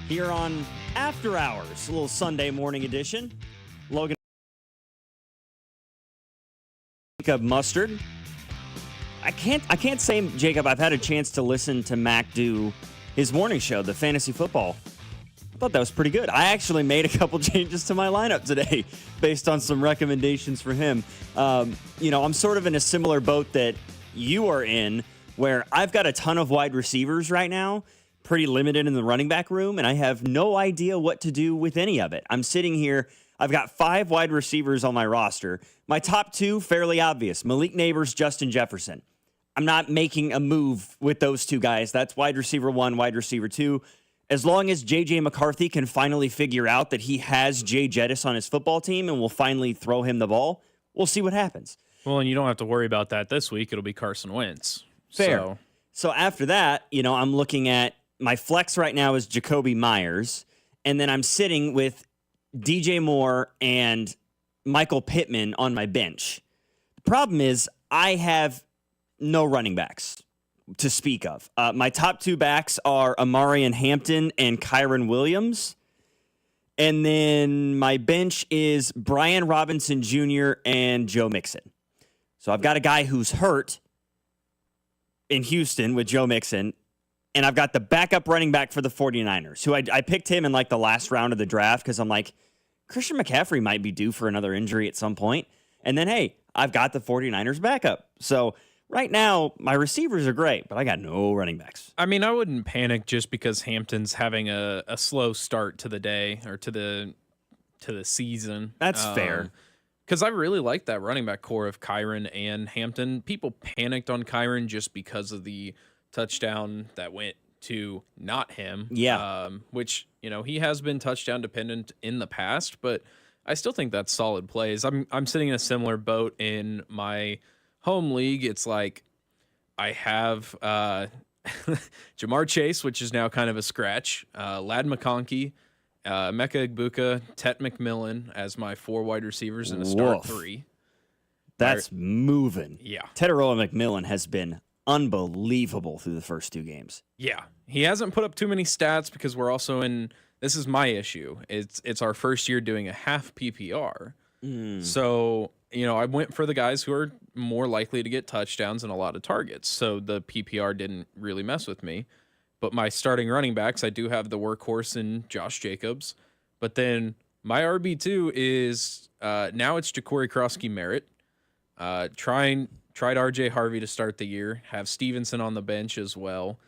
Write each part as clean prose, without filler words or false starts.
here on After Hours, a little Sunday morning edition. Logan Jacob Mustard. I can't say, Jacob, I've had a chance to listen to Mac do his morning show, the fantasy football. I thought that was pretty good. I actually made a couple changes to my lineup today based on some recommendations for him. I'm sort of in a similar boat that you are in, where I've got a ton of wide receivers right now, pretty limited in the running back room, and I have no idea what to do with any of it. I'm sitting here. I've got 5 wide receivers on my roster. My top 2, fairly obvious. Malik Neighbors, Justin Jefferson. I'm not making a move with those 2 guys. That's wide receiver 1, wide receiver 2. As long as J.J. McCarthy can finally figure out that he has Jay Jettis on his football team and will finally throw him the ball, we'll see what happens. Well, and you don't have to worry about that this week. It'll be Carson Wentz. Fair. So after that, I'm looking at my flex right now is Jacoby Myers, and then I'm sitting with DJ Moore and Michael Pittman on my bench. The problem is I have no running backs to speak of. My top 2 backs are Amari and Hampton and Kyron Williams. And then my bench is Brian Robinson Jr. and Joe Mixon. So I've got a guy who's hurt in Houston with Joe Mixon, and I've got the backup running back for the 49ers, who I picked him in like the last round of the draft because I'm like, Christian McCaffrey might be due for another injury at some point. And then, hey, I've got the 49ers backup. So right now, my receivers are great, but I got no running backs. I mean, I wouldn't panic just because Hampton's having a slow start to the day or to the season. That's fair. Because I really like that running back core of Kyron and Hampton. People panicked on Kyron just because of the touchdown that went to not him. Yeah. Which, he has been touchdown dependent in the past, but I still think that's solid plays. I'm sitting in a similar boat in my home league. It's like I have Jamar Chase, which is now kind of a scratch, Lad McConkey, Mecca Igbuka, Tet McMillan as my 4 wide receivers in a start 3. That's moving. Yeah. Teteroa McMillan has been unbelievable through the first 2 games. Yeah. He hasn't put up too many stats because we're also this is my issue. It's our first year doing a half PPR. So, I went for the guys who are more likely to get touchdowns and a lot of targets. So the PPR didn't really mess with me. But my starting running backs, I do have the workhorse in Josh Jacobs. But then my RB2 is now it's Ja'Cory Krosky-Merritt. Tried RJ Harvey to start the year, have Stevenson on the bench as well,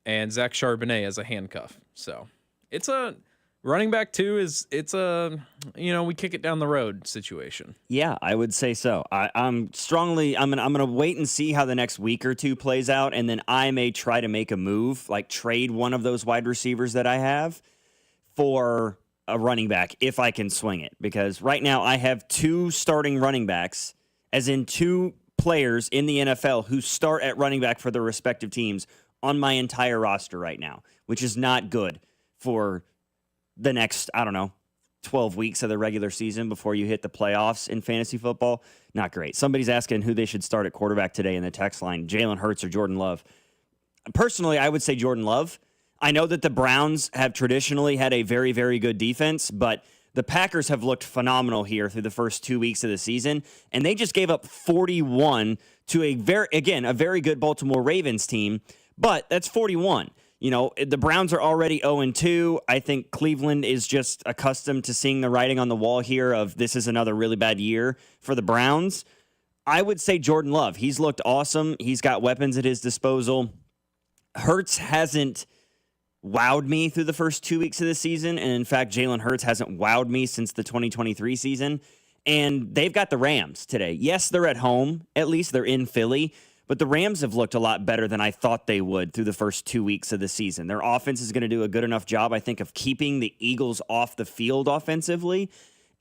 and Zach Charbonnet as a handcuff. So it's a running back 2 it's a, we kick it down the road situation. Yeah, I would say so. I'm going to wait and see how the next week or 2 plays out, and then I may try to make a move, like trade one of those wide receivers that I have for a running back if I can swing it. Because right now I have 2 starting running backs, as in 2 players in the NFL who start at running back for their respective teams on my entire roster right now, which is not good for the next, 12 weeks of the regular season before you hit the playoffs in fantasy football. Not great. Somebody's asking who they should start at quarterback today in the text line, Jalen Hurts or Jordan Love. Personally, I would say Jordan Love. I know that the Browns have traditionally had a very, very good defense, but the Packers have looked phenomenal here through the first 2 weeks of the season, and they just gave up 41 to a very good Baltimore Ravens team, but that's 41. The Browns are already 0-2. I think Cleveland is just accustomed to seeing the writing on the wall here of this is another really bad year for the Browns. I would say Jordan Love. He's looked awesome. He's got weapons at his disposal. Hurts hasn't wowed me through the first 2 weeks of the season, and in fact, Jalen Hurts hasn't wowed me since the 2023 season, and they've got the Rams today. Yes, they're at home. At least they're in Philly. But the Rams have looked a lot better than I thought they would through the first 2 weeks of the season. Their offense is going to do a good enough job, I think, of keeping the Eagles off the field offensively.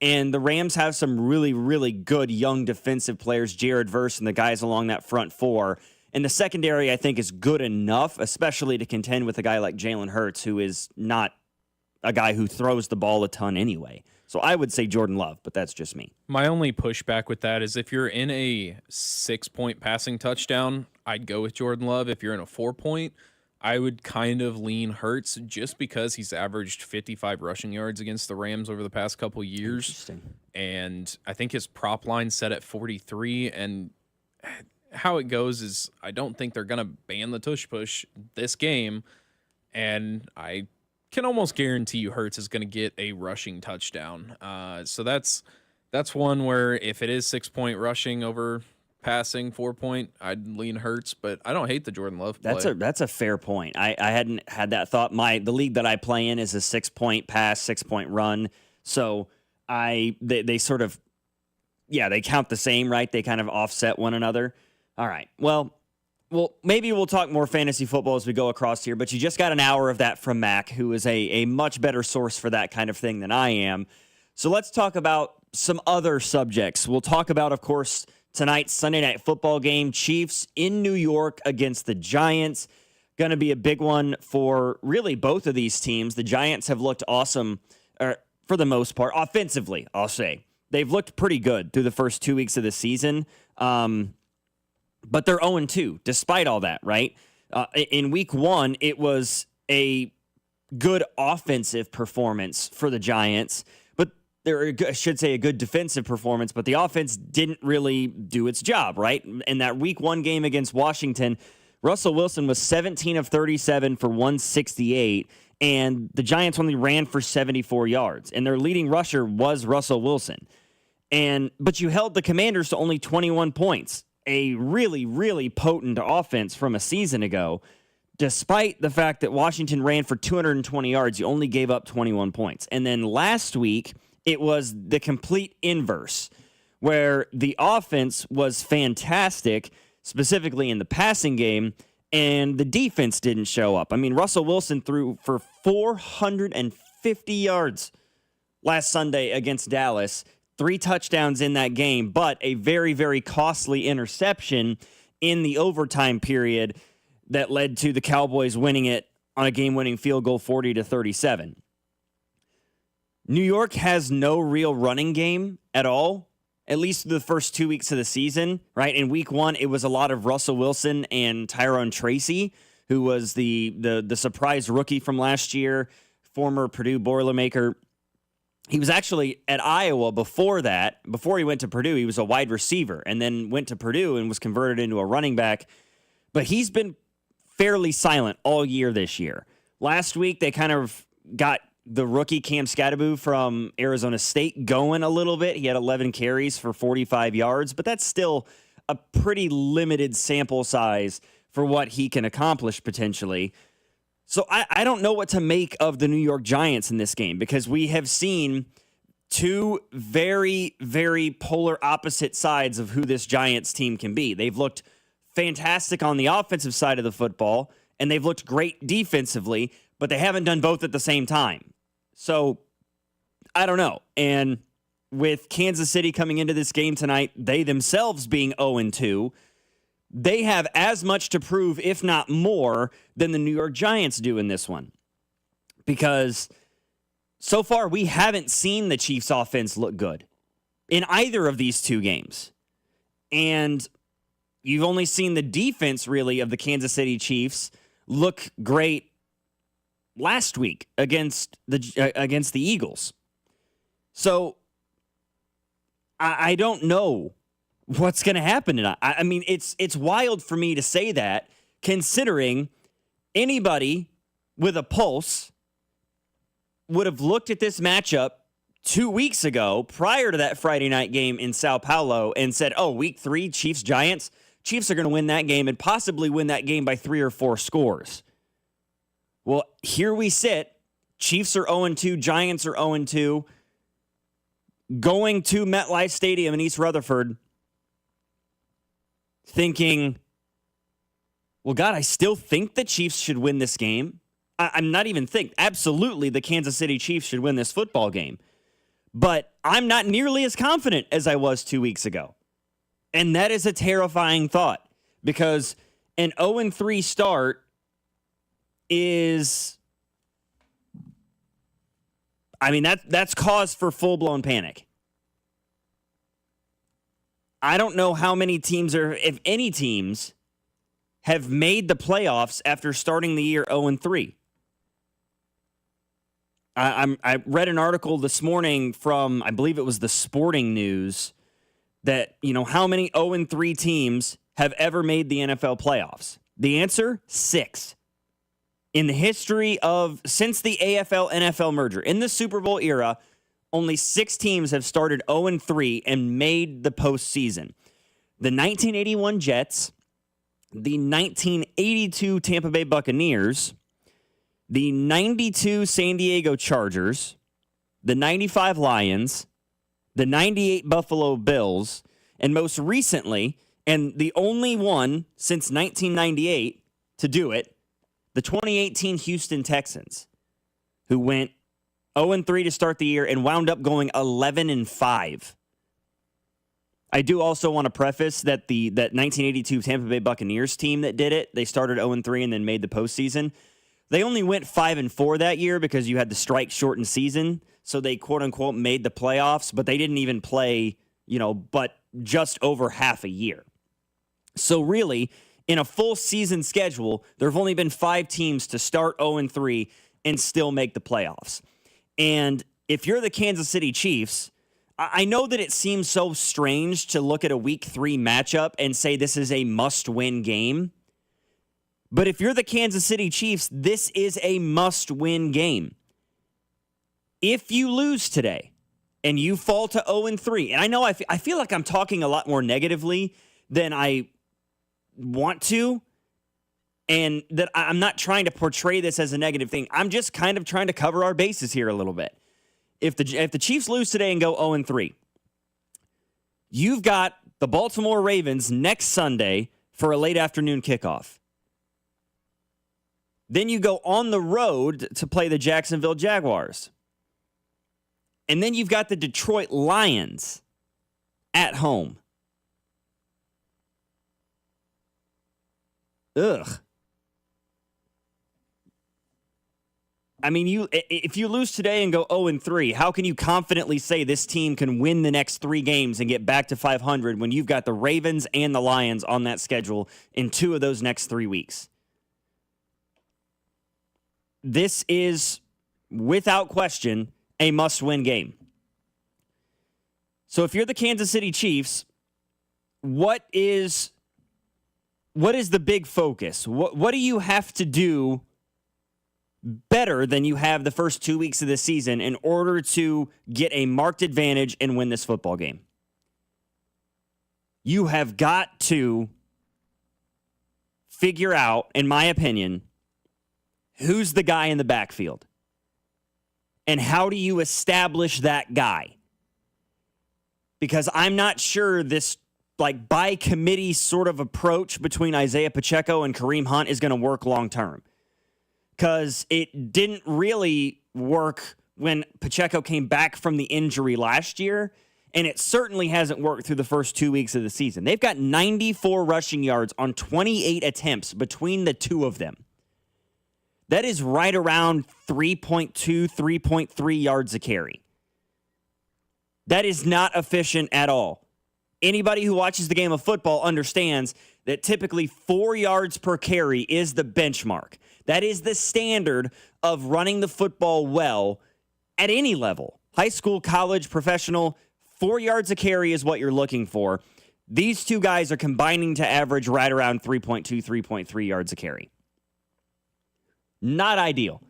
And the Rams have some really, really good young defensive players, Jared Verse and the guys along that front 4. And the secondary, I think, is good enough, especially to contend with a guy like Jalen Hurts, who is not a guy who throws the ball a ton anyway. So I would say Jordan Love, but that's just me. My only pushback with that is if you're in a 6-point passing touchdown, I'd go with Jordan Love. If you're in a 4-point, I would kind of lean Hurts just because he's averaged 55 rushing yards against the Rams over the past couple years. Interesting. And I think his prop line set at 43. And how it goes is I don't think they're going to ban the tush push this game. And I can almost guarantee you Hurts is going to get a rushing touchdown. So that's one where if it is 6-point rushing over passing, 4-point, I'd lean Hurts, but I don't hate the Jordan Love play. That's a fair point. I hadn't had that thought. The league that I play in is a 6-point pass, 6-point run. So they sort of, they count the same, right? They kind of offset one another. All right. Well, maybe we'll talk more fantasy football as we go across here, but you just got an hour of that from Mac, who is a much better source for that kind of thing than I am. So let's talk about some other subjects. We'll talk about, of course, tonight's Sunday Night Football game, Chiefs in New York against the Giants. Going to be a big one for really both of these teams. The Giants have looked awesome for the most part, offensively, I'll say. They've looked pretty good through the first 2 weeks of the season, but they're 0-2 despite all that, right? In week one, it was a good offensive performance for the Giants, I should say a good defensive performance, but the offense didn't really do its job, right? In that week one game against Washington, Russell Wilson was 17 of 37 for 168, and the Giants only ran for 74 yards, and their leading rusher was Russell Wilson. But you held the Commanders to only 21 points, a really, really potent offense from a season ago. Despite the fact that Washington ran for 220 yards, you only gave up 21 points. And then last week, it was the complete inverse, where the offense was fantastic, specifically in the passing game, and the defense didn't show up. I mean, Russell Wilson threw for 450 yards last Sunday against Dallas, 3 touchdowns in that game, but a very, very costly interception in the overtime period that led to the Cowboys winning it on a game-winning field goal, 40-37. New York has no real running game at all, at least the first 2 weeks of the season, right? In week one, it was a lot of Russell Wilson and Tyrone Tracy, who was the surprise rookie from last year, former Purdue Boilermaker. He was actually at Iowa before that. Before he went to Purdue, he was a wide receiver and then went to Purdue and was converted into a running back. But he's been fairly silent all year this year. Last week, they kind of got the rookie Cam Skattebo from Arizona State going a little bit. He had 11 carries for 45 yards, but that's still a pretty limited sample size for what he can accomplish potentially. So I don't know what to make of the New York Giants in this game, because we have seen two very, very polar opposite sides of who this Giants team can be. They've looked fantastic on the offensive side of the football, and they've looked great defensively, but they haven't done both at the same time. So, I don't know. And with Kansas City coming into this game tonight, they themselves being 0-2, they have as much to prove, if not more, than the New York Giants do in this one. Because so far, we haven't seen the Chiefs' offense look good in either of these two games. And you've only seen the defense, really, of the Kansas City Chiefs look great last week against the Eagles. So I don't know what's going to happen tonight. I mean, it's wild for me to say that, considering anybody with a pulse would have looked at this matchup 2 weeks ago, prior to that Friday night game in Sao Paulo, and said, oh, week 3, Chiefs-Giants, Chiefs are going to win that game and possibly win that game by 3 or 4 scores. Well, here we sit. Chiefs are 0-2, Giants are 0-2, going to MetLife Stadium in East Rutherford, thinking, well, God, I still think the Chiefs should win this game. I'm not even absolutely the Kansas City Chiefs should win this football game. But I'm not nearly as confident as I was 2 weeks ago. And that is a terrifying thought, because an 0-3 start is, I mean, that's cause for full-blown panic. I don't know how many teams, or if any teams, have made the playoffs after starting the year 0-3. I read an article this morning from, I believe it was the Sporting News, that, how many 0-3 teams have ever made the NFL playoffs? The answer, 6. In the history since the AFL-NFL merger, in the Super Bowl era, only 6 teams have started 0-3 and made the postseason. The 1981 Jets, the 1982 Tampa Bay Buccaneers, the 92 San Diego Chargers, the 95 Lions, the 98 Buffalo Bills, and most recently, and the only one since 1998 to do it, the 2018 Houston Texans, who went 0-3 to start the year and wound up going 11-5. I do also want to preface that that 1982 Tampa Bay Buccaneers team that did it, they started 0-3 and then made the postseason. They only went 5-4 that year because you had the strike-shortened season, so they quote-unquote made the playoffs, but they didn't even play, but just over half a year. So really, in a full season schedule, there have only been 5 teams to start 0-3 and still make the playoffs. And if you're the Kansas City Chiefs, I know that it seems so strange to look at a Week 3 matchup and say this is a must-win game. But if you're the Kansas City Chiefs, this is a must-win game. If you lose today and you fall to 0-3, and I know I feel like I'm talking a lot more negatively than I want to, and that I'm not trying to portray this as a negative thing. I'm just kind of trying to cover our bases here a little bit. If the Chiefs lose today and go 0-3, you've got the Baltimore Ravens next Sunday for a late afternoon kickoff. Then you go on the road to play the Jacksonville Jaguars. And then you've got the Detroit Lions at home. Ugh. I mean, if you lose today and go 0-3, how can you confidently say this team can win the next 3 games and get back to 500 when you've got the Ravens and the Lions on that schedule in 2 of those next 3 weeks? This is, without question, a must-win game. So if you're the Kansas City Chiefs, what is the big focus? What do you have to do better than you have the first 2 weeks of the season in order to get a marked advantage and win this football game? You have got to figure out, in my opinion, who's the guy in the backfield? And how do you establish that guy? Because I'm not sure this by committee sort of approach between Isaiah Pacheco and Kareem Hunt is going to work long term. Because it didn't really work when Pacheco came back from the injury last year, and it certainly hasn't worked through the first 2 weeks of the season. They've got 94 rushing yards on 28 attempts between the two of them. That is right around 3.2, 3.3 yards a carry. That is not efficient at all. Anybody who watches the game of football understands that typically 4 yards per carry is the benchmark. That is the standard of running the football well at any level. High school, college, professional, 4 yards a carry is what you're looking for. These two guys are combining to average right around 3.2, 3.3 yards a carry. Not ideal.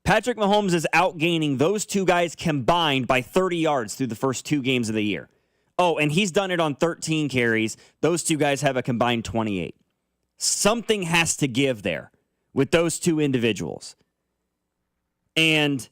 Patrick Mahomes is outgaining those two guys combined by 30 yards through the first 2 games of the year. Oh, and he's done it on 13 carries. Those two guys have a combined 28. Something has to give there with those two individuals. And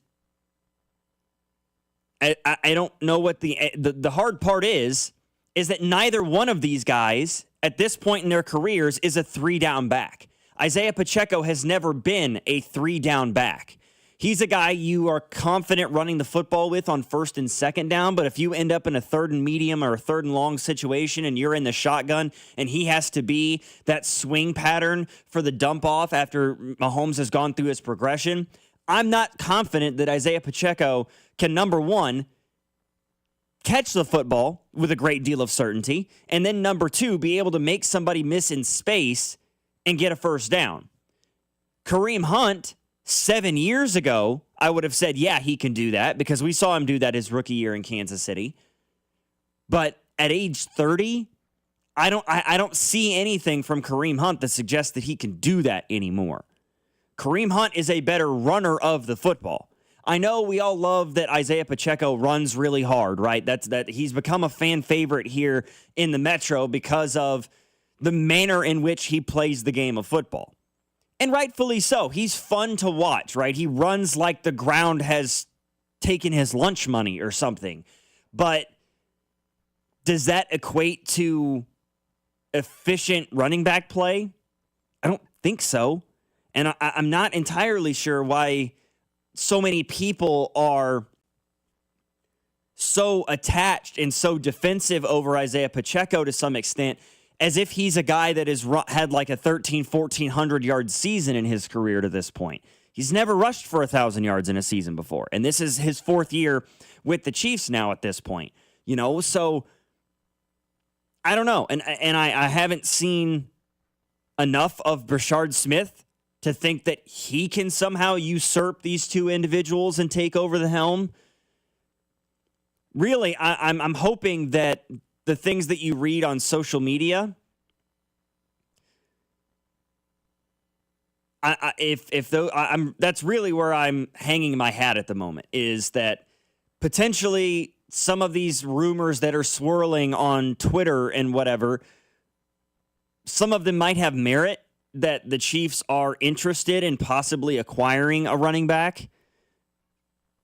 I don't know what the hard part is that neither one of these guys at this point in their careers is a 3-down back. Isaiah Pacheco has never been a 3-down back. He's a guy you are confident running the football with on 1st and 2nd down, but if you end up in a 3rd and medium or a 3rd and long situation and you're in the shotgun and he has to be that swing pattern for the dump off after Mahomes has gone through his progression, I'm not confident that Isaiah Pacheco can, number one, catch the football with a great deal of certainty, and then number two, be able to make somebody miss in space and get a first down. Kareem Hunt, 7 years ago, I would have said, yeah, he can do that because we saw him do that his rookie year in Kansas City. But at age 30, I don't see anything from Kareem Hunt that suggests that he can do that anymore. Kareem Hunt is a better runner of the football. I know we all love that Isaiah Pacheco runs really hard, right? That he's become a fan favorite here in the Metro because of the manner in which he plays the game of football. And rightfully so. He's fun to watch, right? He runs like the ground has taken his lunch money or something. But does that equate to efficient running back play? I don't think so. And I'm not entirely sure why so many people are so attached and so defensive over Isaiah Pacheco to some extent, as if he's a guy that has had like a 1,400 yard season in his career to this point. He's never rushed for 1,000 yards in a season before. And this is his 4th year with the Chiefs now at this point. So I don't know. And I haven't seen enough of Brashard Smith to think that he can somehow usurp these two individuals and take over the helm. Really, I'm hoping that the things that you read on social media, that's really where I'm hanging my hat at the moment, is that potentially some of these rumors that are swirling on Twitter and whatever, some of them might have merit, that the Chiefs are interested in possibly acquiring a running back.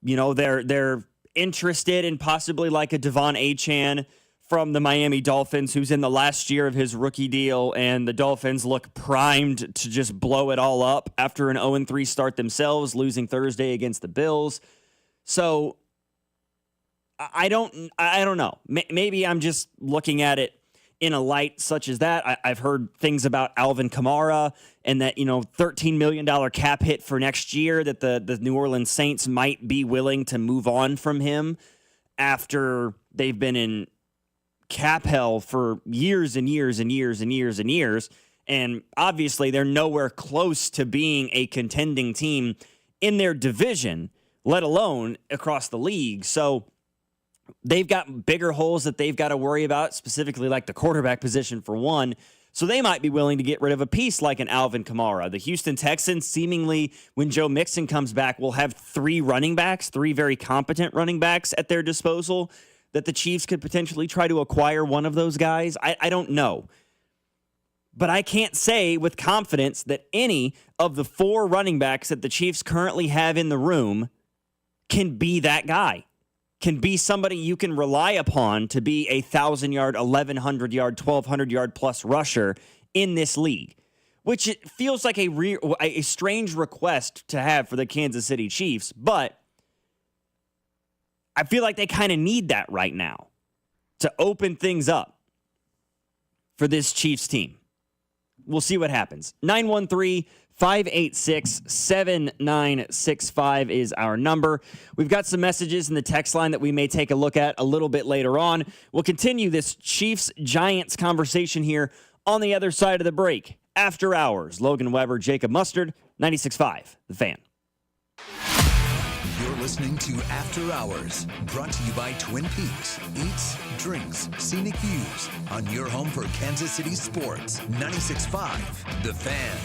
They're interested in possibly like a Devon Achane from the Miami Dolphins, who's in the last year of his rookie deal, and the Dolphins look primed to just blow it all up after an 0-3 start themselves, losing Thursday against the Bills. So I don't know. Maybe I'm just looking at it in a light such as that. I've heard things about Alvin Kamara and that, $13 million cap hit for next year, that the New Orleans Saints might be willing to move on from him after they've been in cap hell for years and years and years and years and years. And obviously they're nowhere close to being a contending team in their division, let alone across the league. So they've got bigger holes that they've got to worry about, specifically like the quarterback position for one. So they might be willing to get rid of a piece like an Alvin Kamara. The Houston Texans, seemingly, when Joe Mixon comes back, will have 3 running backs, 3 very competent running backs at their disposal, that the Chiefs could potentially try to acquire one of those guys. I don't know. But I can't say with confidence that any of the 4 running backs that the Chiefs currently have in the room can be that guy. Can be somebody you can rely upon to be a 1,000-yard, 1,100-yard, 1,200-yard plus rusher in this league, which it feels like a strange request to have for the Kansas City Chiefs, but I feel like they kind of need that right now to open things up for this Chiefs team. We'll see what happens. 913-586-7965 is our number. We've got some messages in the text line that we may take a look at a little bit later on. We'll continue this Chiefs-Giants conversation here on the other side of the break. After Hours, Logan Weber, Jacob Mustard, 96.5, The Fan. You're listening to After Hours, brought to you by Twin Peaks. Eats, drinks, scenic views on your home for Kansas City sports. 96.5, The Fan.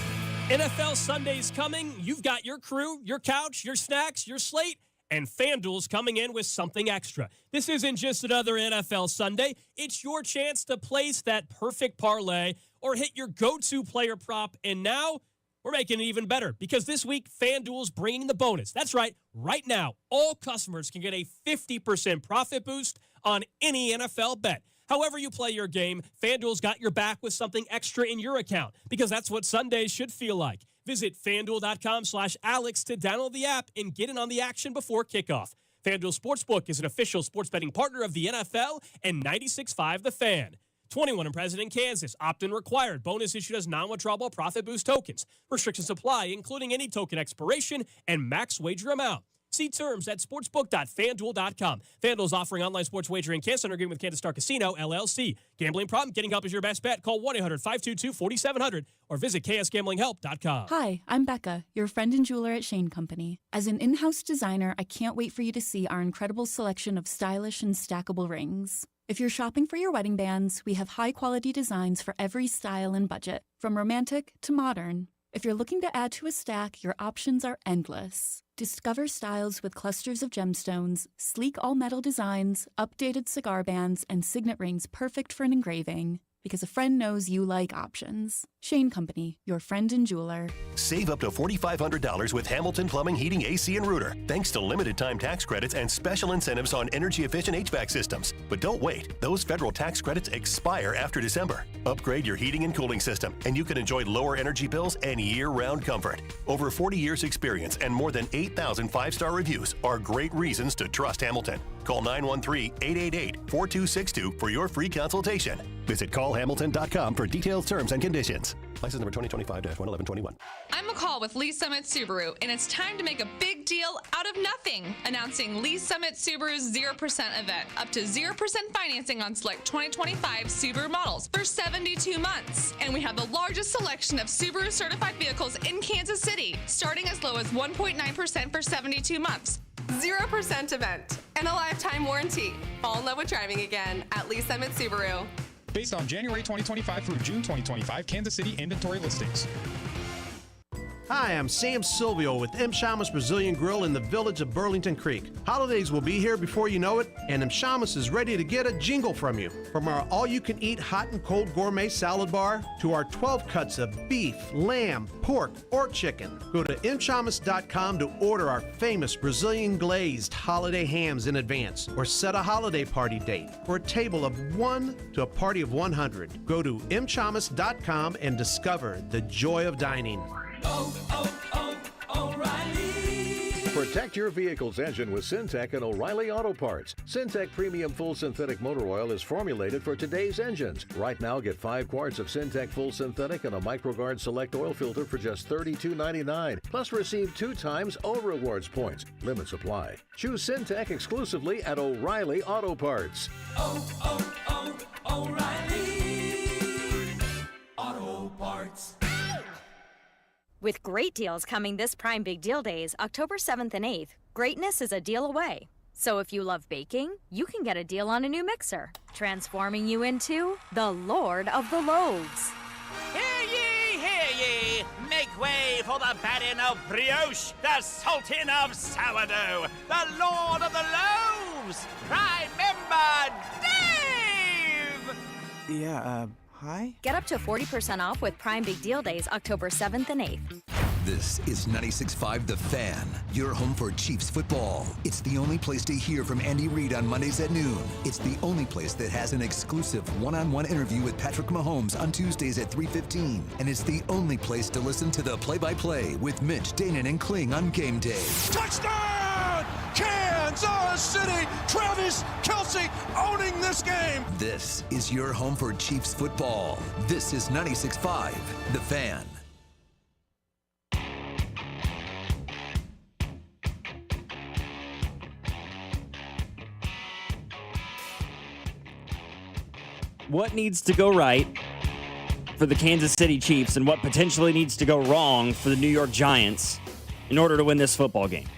NFL Sunday's coming. You've got your crew, your couch, your snacks, your slate, and FanDuel's coming in with something extra. This isn't just another NFL Sunday. It's your chance to place that perfect parlay or hit your go-to player prop. And now we're making it even better because this week, FanDuel's bringing the bonus. That's right. Right now, all customers can get a 50% profit boost on any NFL bet. However you play your game, FanDuel's got your back with something extra in your account because that's what Sundays should feel like. Visit FanDuel.com/Alex to download the app and get in on the action before kickoff. FanDuel Sportsbook is an official sports betting partner of the NFL and 96.5 The Fan. 21 and present in Kansas. Opt-in required. Bonus issued as non-withdrawable profit boost tokens. Restrictions apply, including any token expiration and max wager amount. See terms at sportsbook.fanduel.com. FanDuel is offering online sports wagering in Kansas under agreement with Kansas Star Casino, LLC. Gambling problem? Getting help is your best bet. Call 1-800-522-4700 or visit ksgamblinghelp.com. Hi, I'm Becca, your friend and jeweler at Shane Company. As an in-house designer, I can't wait for you to see our incredible selection of stylish and stackable rings. If you're shopping for your wedding bands, we have high-quality designs for every style and budget, from romantic to modern. If you're looking to add to a stack, your options are endless. Discover styles with clusters of gemstones, sleek all-metal designs, updated cigar bands, and signet rings perfect for an engraving. Because a friend knows you like options. Shane Company, your friend and jeweler. Save up to $4,500 with Hamilton Plumbing, Heating, AC, and Rooter, thanks to limited time tax credits and special incentives on energy-efficient HVAC systems. But don't wait. Those federal tax credits expire after December. Upgrade your heating and cooling system, and you can enjoy lower energy bills and year-round comfort. Over 40 years experience and more than 8,000 five-star reviews are great reasons to trust Hamilton. Call 913-888-4262 for your free consultation. Visit callhamilton.com for detailed terms and conditions. License number 2025-11121. I'm McCall with Lee Summit Subaru, and it's time to make a big deal out of nothing. Announcing Lee Summit Subaru's 0% event. Up to 0% financing on select 2025 Subaru models for 72 months. And we have the largest selection of Subaru certified vehicles in Kansas City, starting as low as 1.9% for 72 months. 0% event and a lifetime warranty. Fall in love with driving again at Lee Summit Subaru. Based on January 2025 through June 2025 Kansas City inventory listings. Hi, I'm Sam Silvio with M. Shamus Brazilian Grill in the village of Burlington Creek. Holidays will be here before you know it, and M. Shamus is ready to get a jingle from you. From our all-you-can-eat hot and cold gourmet salad bar to our 12 cuts of beef, lamb, pork, or chicken. Go to mshamus.com to order our famous Brazilian glazed holiday hams in advance, or set a holiday party date for a table of 1 to a party of 100. Go to mshamus.com and discover the joy of dining. O'Reilly. Protect your vehicle's engine with Syntec and O'Reilly Auto Parts. Syntec Premium Full Synthetic Motor Oil is formulated for today's engines. Right now, get 5 quarts of Syntec Full Synthetic and a MicroGuard Select Oil Filter for just $32.99. Plus, receive 2 times O Rewards points. Limit supply. Choose Syntec exclusively at O'Reilly Auto Parts. O'Reilly Auto Parts. With great deals coming this Prime Big Deal Days, October 7th and 8th, greatness is a deal away. So if you love baking, you can get a deal on a new mixer, transforming you into the Lord of the Loaves. Hear ye, hear ye! Make way for the baron of brioche, the sultan of sourdough, the Lord of the Loaves, Prime Member Dave! Yeah, hi? Get up to 40% off with Prime Big Deal Days, October 7th and 8th. This is 96.5 The Fan, your home for Chiefs football. It's the only place to hear from Andy Reid on Mondays at noon. It's the only place that has an exclusive one-on-one interview with Patrick Mahomes on Tuesdays at 3:15. And it's the only place to listen to the play-by-play with Mitch, Danon, and Kling on game day. Touchdown! Kansas City! Travis Kelce owning this game! This is your home for Chiefs football. This is 96.5 The Fan. What needs to go right for the Kansas City Chiefs and what potentially needs to go wrong for the New York Giants in order to win this football game?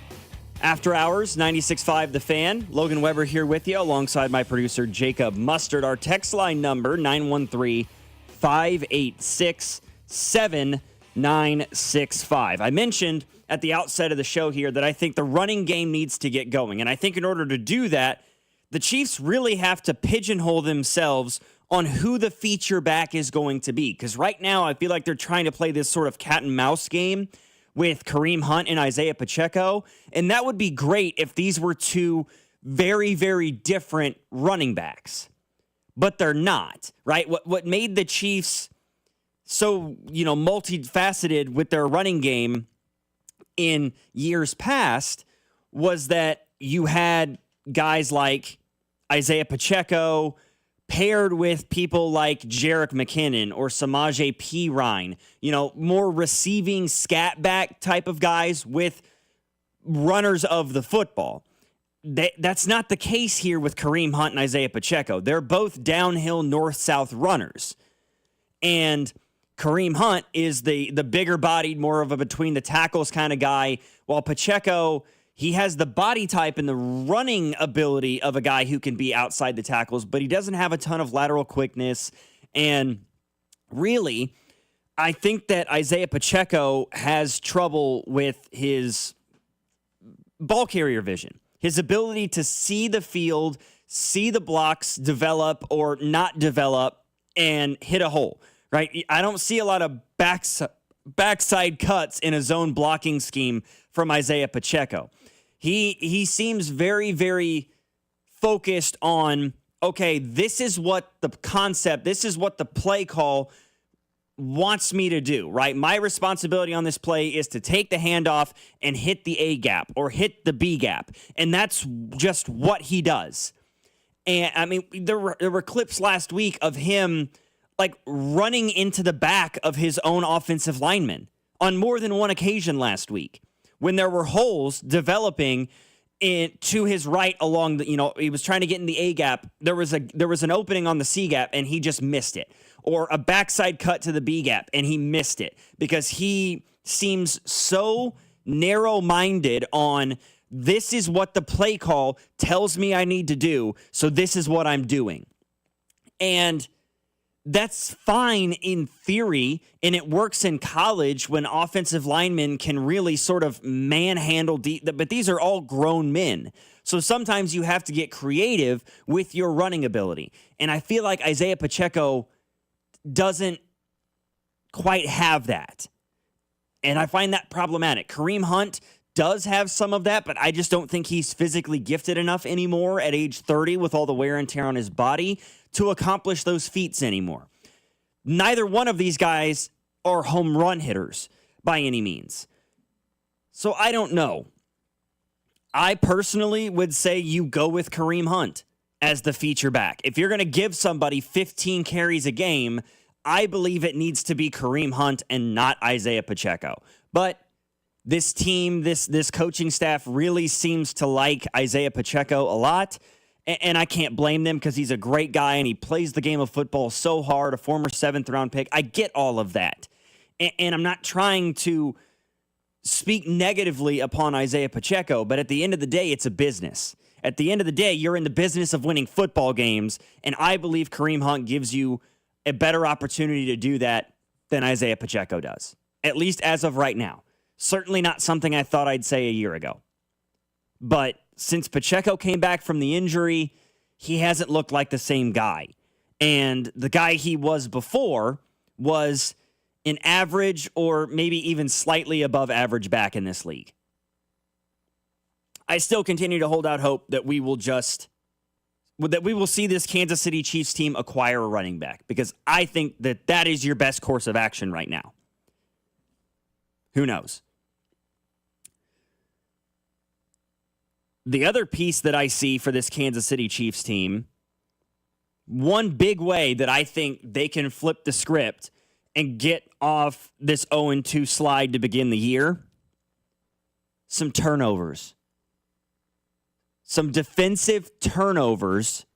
After hours, 96.5 The Fan. Logan Weber here with you alongside my producer, Jacob Mustard. Our text line number, 913-586-7965. I mentioned at the outset of the show here that I think the running game needs to get going. And I think in order to do that, the Chiefs really have to pigeonhole themselves on who the feature back is going to be. Because right now, I feel like they're trying to play this sort of cat and mouse game with Kareem Hunt and Isaiah Pacheco. And that would be great if these were two very, very different running backs. But they're not, right? What made the Chiefs so, multifaceted with their running game in years past was that you had guys like Isaiah Pacheco paired with people like Jerick McKinnon or Samaje Perine, more receiving scat back type of guys with runners of the football. That's not the case here with Kareem Hunt and Isaiah Pacheco. They're both downhill north-south runners. And Kareem Hunt is the bigger-bodied, more of a between-the-tackles kind of guy, while Pacheco, he has the body type and the running ability of a guy who can be outside the tackles, but he doesn't have a ton of lateral quickness. And really, I think that Isaiah Pacheco has trouble with his ball carrier vision, his ability to see the field, see the blocks develop or not develop, and hit a hole, right? I don't see a lot of backside cuts in a zone blocking scheme from Isaiah Pacheco. He seems very, very focused on, okay, this is what the concept, this is what the play call wants me to do, right? My responsibility on this play is to take the handoff and hit the A gap or hit the B gap. And that's just what he does. And I mean, there were clips last week of him like running into the back of his own offensive lineman on more than one occasion last week when there were holes developing to his right along the, he was trying to get in the A gap. There was an opening on the C gap and he just missed it. Or a backside cut to the B gap, and he missed it because he seems so narrow-minded on this is what the play call tells me I need to do, so this is what I'm doing. And that's fine in theory, and it works in college when offensive linemen can really sort of manhandle, but these are all grown men. So sometimes you have to get creative with your running ability. And I feel like Isaiah Pacheco doesn't quite have that. And I find that problematic. Kareem Hunt does have some of that, but I just don't think he's physically gifted enough anymore at age 30 with all the wear and tear on his body to accomplish those feats anymore. Neither one of these guys are home run hitters by any means. So I don't know. I personally would say you go with Kareem Hunt as the feature back. If you're going to give somebody 15 carries a game, I believe it needs to be Kareem Hunt and not Isaiah Pacheco. But this team, this coaching staff really seems to like Isaiah Pacheco a lot, and I can't blame them because he's a great guy and he plays the game of football so hard, a former 7th-round pick. I get all of that, and I'm not trying to speak negatively upon Isaiah Pacheco, but at the end of the day, it's a business. At the end of the day, you're in the business of winning football games, and I believe Kareem Hunt gives you a better opportunity to do that than Isaiah Pacheco does, at least as of right now. Certainly not something I thought I'd say a year ago. But since Pacheco came back from the injury, he hasn't looked like the same guy. And the guy he was before was an average or maybe even slightly above average back in this league. I still continue to hold out hope that we will see this Kansas City Chiefs team acquire a running back, because I think that is your best course of action right now. Who knows? The other piece that I see for this Kansas City Chiefs team, one big way that I think they can flip the script and get off this 0-2 slide to begin the year, some turnovers. Some defensive turnovers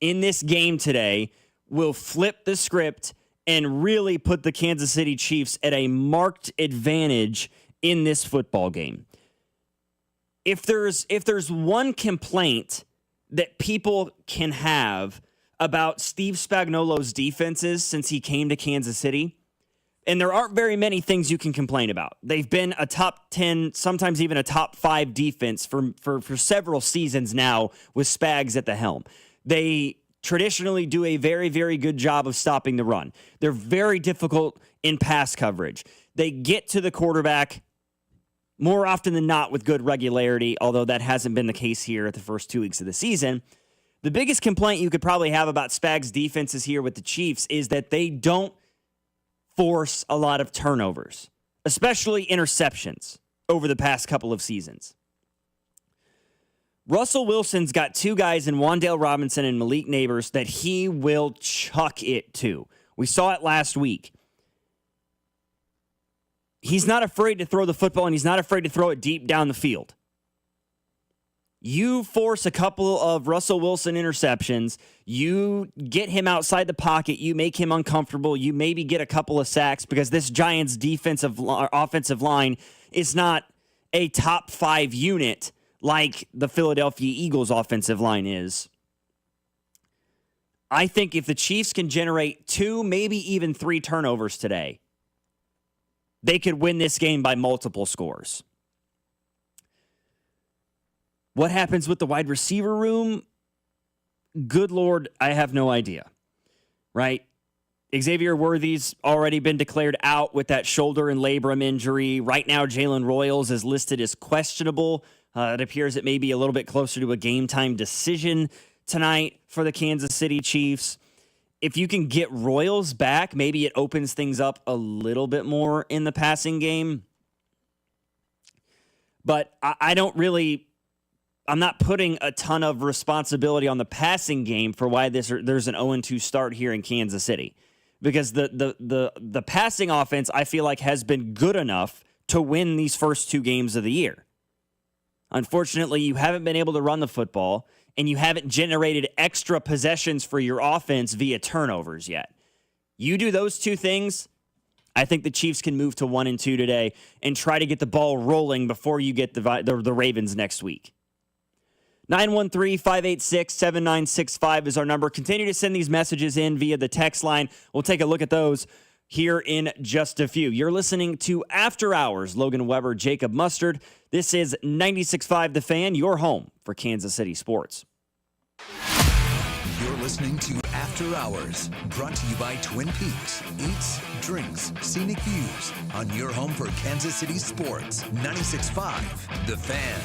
in this game today will flip the script and really put the Kansas City Chiefs at a marked advantage in this football game. If there's one complaint that people can have about Steve Spagnuolo's defenses since he came to Kansas City, and there aren't very many things you can complain about. They've been a top 10, sometimes even a top 5 defense for several seasons now with Spags at the helm. They traditionally do a very, very good job of stopping the run. They're very difficult in pass coverage. They get to the quarterback more often than not with good regularity, although that hasn't been the case here at the first 2 weeks of the season. The biggest complaint you could probably have about Spags' defenses here with the Chiefs is that they don't force a lot of turnovers, especially interceptions over the past couple of seasons. Russell Wilson's got 2 guys in Wan'Dale Robinson and Malik Neighbors that he will chuck it to. We saw it last week. he's not afraid to throw the football, and he's not afraid to throw it deep down the field. You force a couple of Russell Wilson interceptions, you get him outside the pocket, you make him uncomfortable, you maybe get a couple of sacks because this Giants offensive line is not a top 5 unit like the Philadelphia Eagles offensive line is. I think if the Chiefs can generate 2, maybe even 3 turnovers today, they could win this game by multiple scores. What happens with the wide receiver room? Good Lord, I have no idea, right? Xavier Worthy's already been declared out with that shoulder and labrum injury. Right now, Jalen Royals is listed as questionable. It appears it may be a little bit closer to a game-time decision tonight for the Kansas City Chiefs. If you can get Royals back, maybe it opens things up a little bit more in the passing game. But I don't really... I'm not putting a ton of responsibility on the passing game for why there's an 0-2 start here in Kansas City. Because the passing offense, I feel like, has been good enough to win these first 2 games of the year. Unfortunately, you haven't been able to run the football, and you haven't generated extra possessions for your offense via turnovers yet. You do those 2 things, I think the Chiefs can move to 1-2 today and try to get the ball rolling before you get the Ravens next week. 913-586-7965 is our number. Continue to send these messages in via the text line. We'll take a look at those here in just a few. You're listening to After Hours. Logan Weber, Jacob Mustard. This is 96.5 The Fan, your home for Kansas City sports. You're listening to After Hours, brought to you by Twin Peaks. Eats, drinks, scenic views on your home for Kansas City sports. 96.5 The Fan.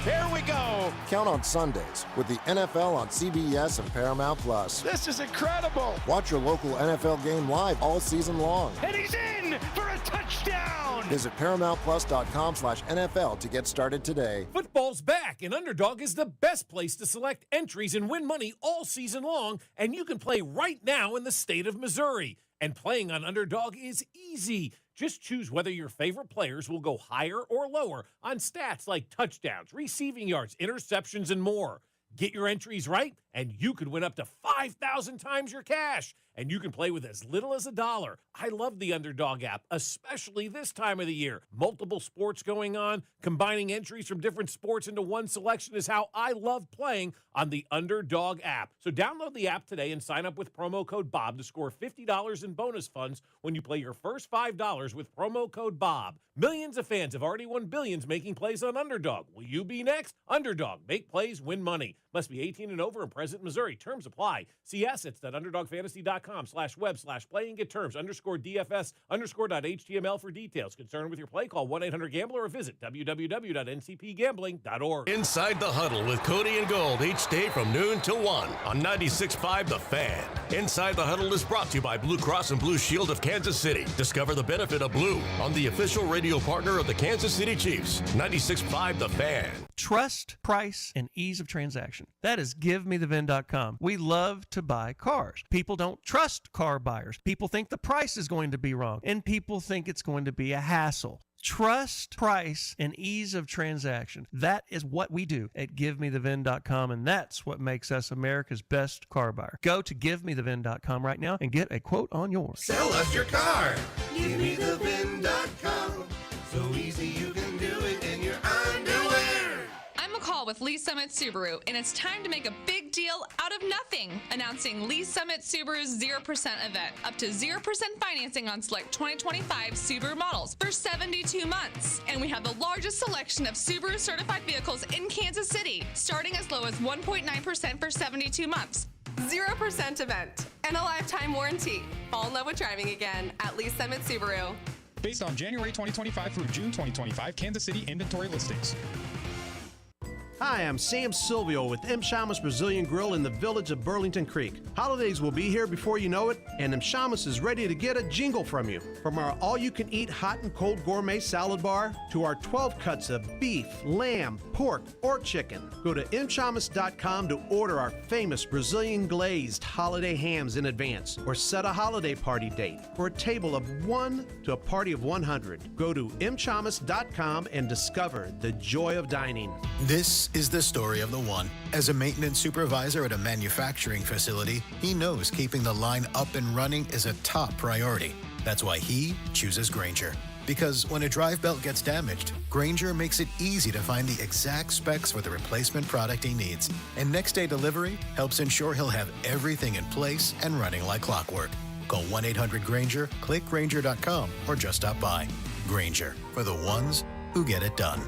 Here we go. Count on Sundays with the NFL on CBS and Paramount Plus. This is incredible. Watch your local NFL game live all season long. And he's in for a touchdown. Visit ParamountPlus.com/NFL to get started today. Football's back, and Underdog is the best place to select entries and win money all season long, and you can play right now in the state of Missouri. And playing on Underdog is easy. Just choose whether your favorite players will go higher or lower on stats like touchdowns, receiving yards, interceptions, and more. Get your entries right, and you could win up to 5,000 times your cash. And you can play with as little as $1. I love the Underdog app, especially this time of the year. Multiple sports going on, combining entries from different sports into one selection is how I love playing on the Underdog app. So download the app today and sign up with promo code BOB to score $50 in bonus funds when you play your first $5 with promo code BOB. Millions of fans have already won billions making plays on Underdog. Will you be next? Underdog. Make plays, win money. Must be 18 and over and present in Missouri. Terms apply. See assets at underdogfantasy.com/web/play and get terms _DFS_.html for details. Concerned with your play, call 1-800-GAMBLER or visit www.ncpgambling.org. Inside the Huddle with Cody and Gold each day from noon till 1 on 96.5 The Fan. Inside the Huddle is brought to you by Blue Cross and Blue Shield of Kansas City. Discover the benefit of Blue on the official radio partner of the Kansas City Chiefs. 96.5 The Fan. Trust, price, and ease of transaction. That is GiveMeTheVin.com. We love to buy cars. People don't trust car buyers. People think the price is going to be wrong, and people think it's going to be a hassle. Trust, price, and ease of transaction. That is what we do at GiveMeTheVin.com, and that's what makes us America's best car buyer. Go to GiveMeTheVin.com right now and get a quote on yours. Sell us your car. GiveMeTheVin.com. So easy you can do it in your underwear. I'm McCall with Lee Summit Subaru, and it's time to make a big deal out of nothing. Announcing Lee Summit Subaru's 0% event. Up to 0% financing on select 2025 Subaru models for 72 months. And we have the largest selection of Subaru certified vehicles in Kansas City, starting as low as 1.9% for 72 months. 0% event and a lifetime warranty. Fall in love with driving again at Lee Summit Subaru. Based on January 2025 through June 2025 Kansas City inventory listings. Hi, I'm Sam Silvio with M. Shamus Brazilian Grill in the village of Burlington Creek. Holidays will be here before you know it, and M. Shamus is ready to get a jingle from you. From our all-you-can-eat hot and cold gourmet salad bar to our 12 cuts of beef, lamb, pork, or chicken. Go to mshamus.com to order our famous Brazilian glazed holiday hams in advance, or set a holiday party date for a table of 1 to a party of 100. Go to mshamus.com and discover the joy of dining. This is the story of the one. As a maintenance supervisor at a manufacturing facility, he knows keeping the line up and running is a top priority. That's why he chooses Grainger. Because when a drive belt gets damaged, Grainger makes it easy to find the exact specs for the replacement product he needs. And next day delivery helps ensure he'll have everything in place and running like clockwork. Call 1-800-GRAINGER, click Grainger.com, or just stop by. Grainger, for the ones who get it done.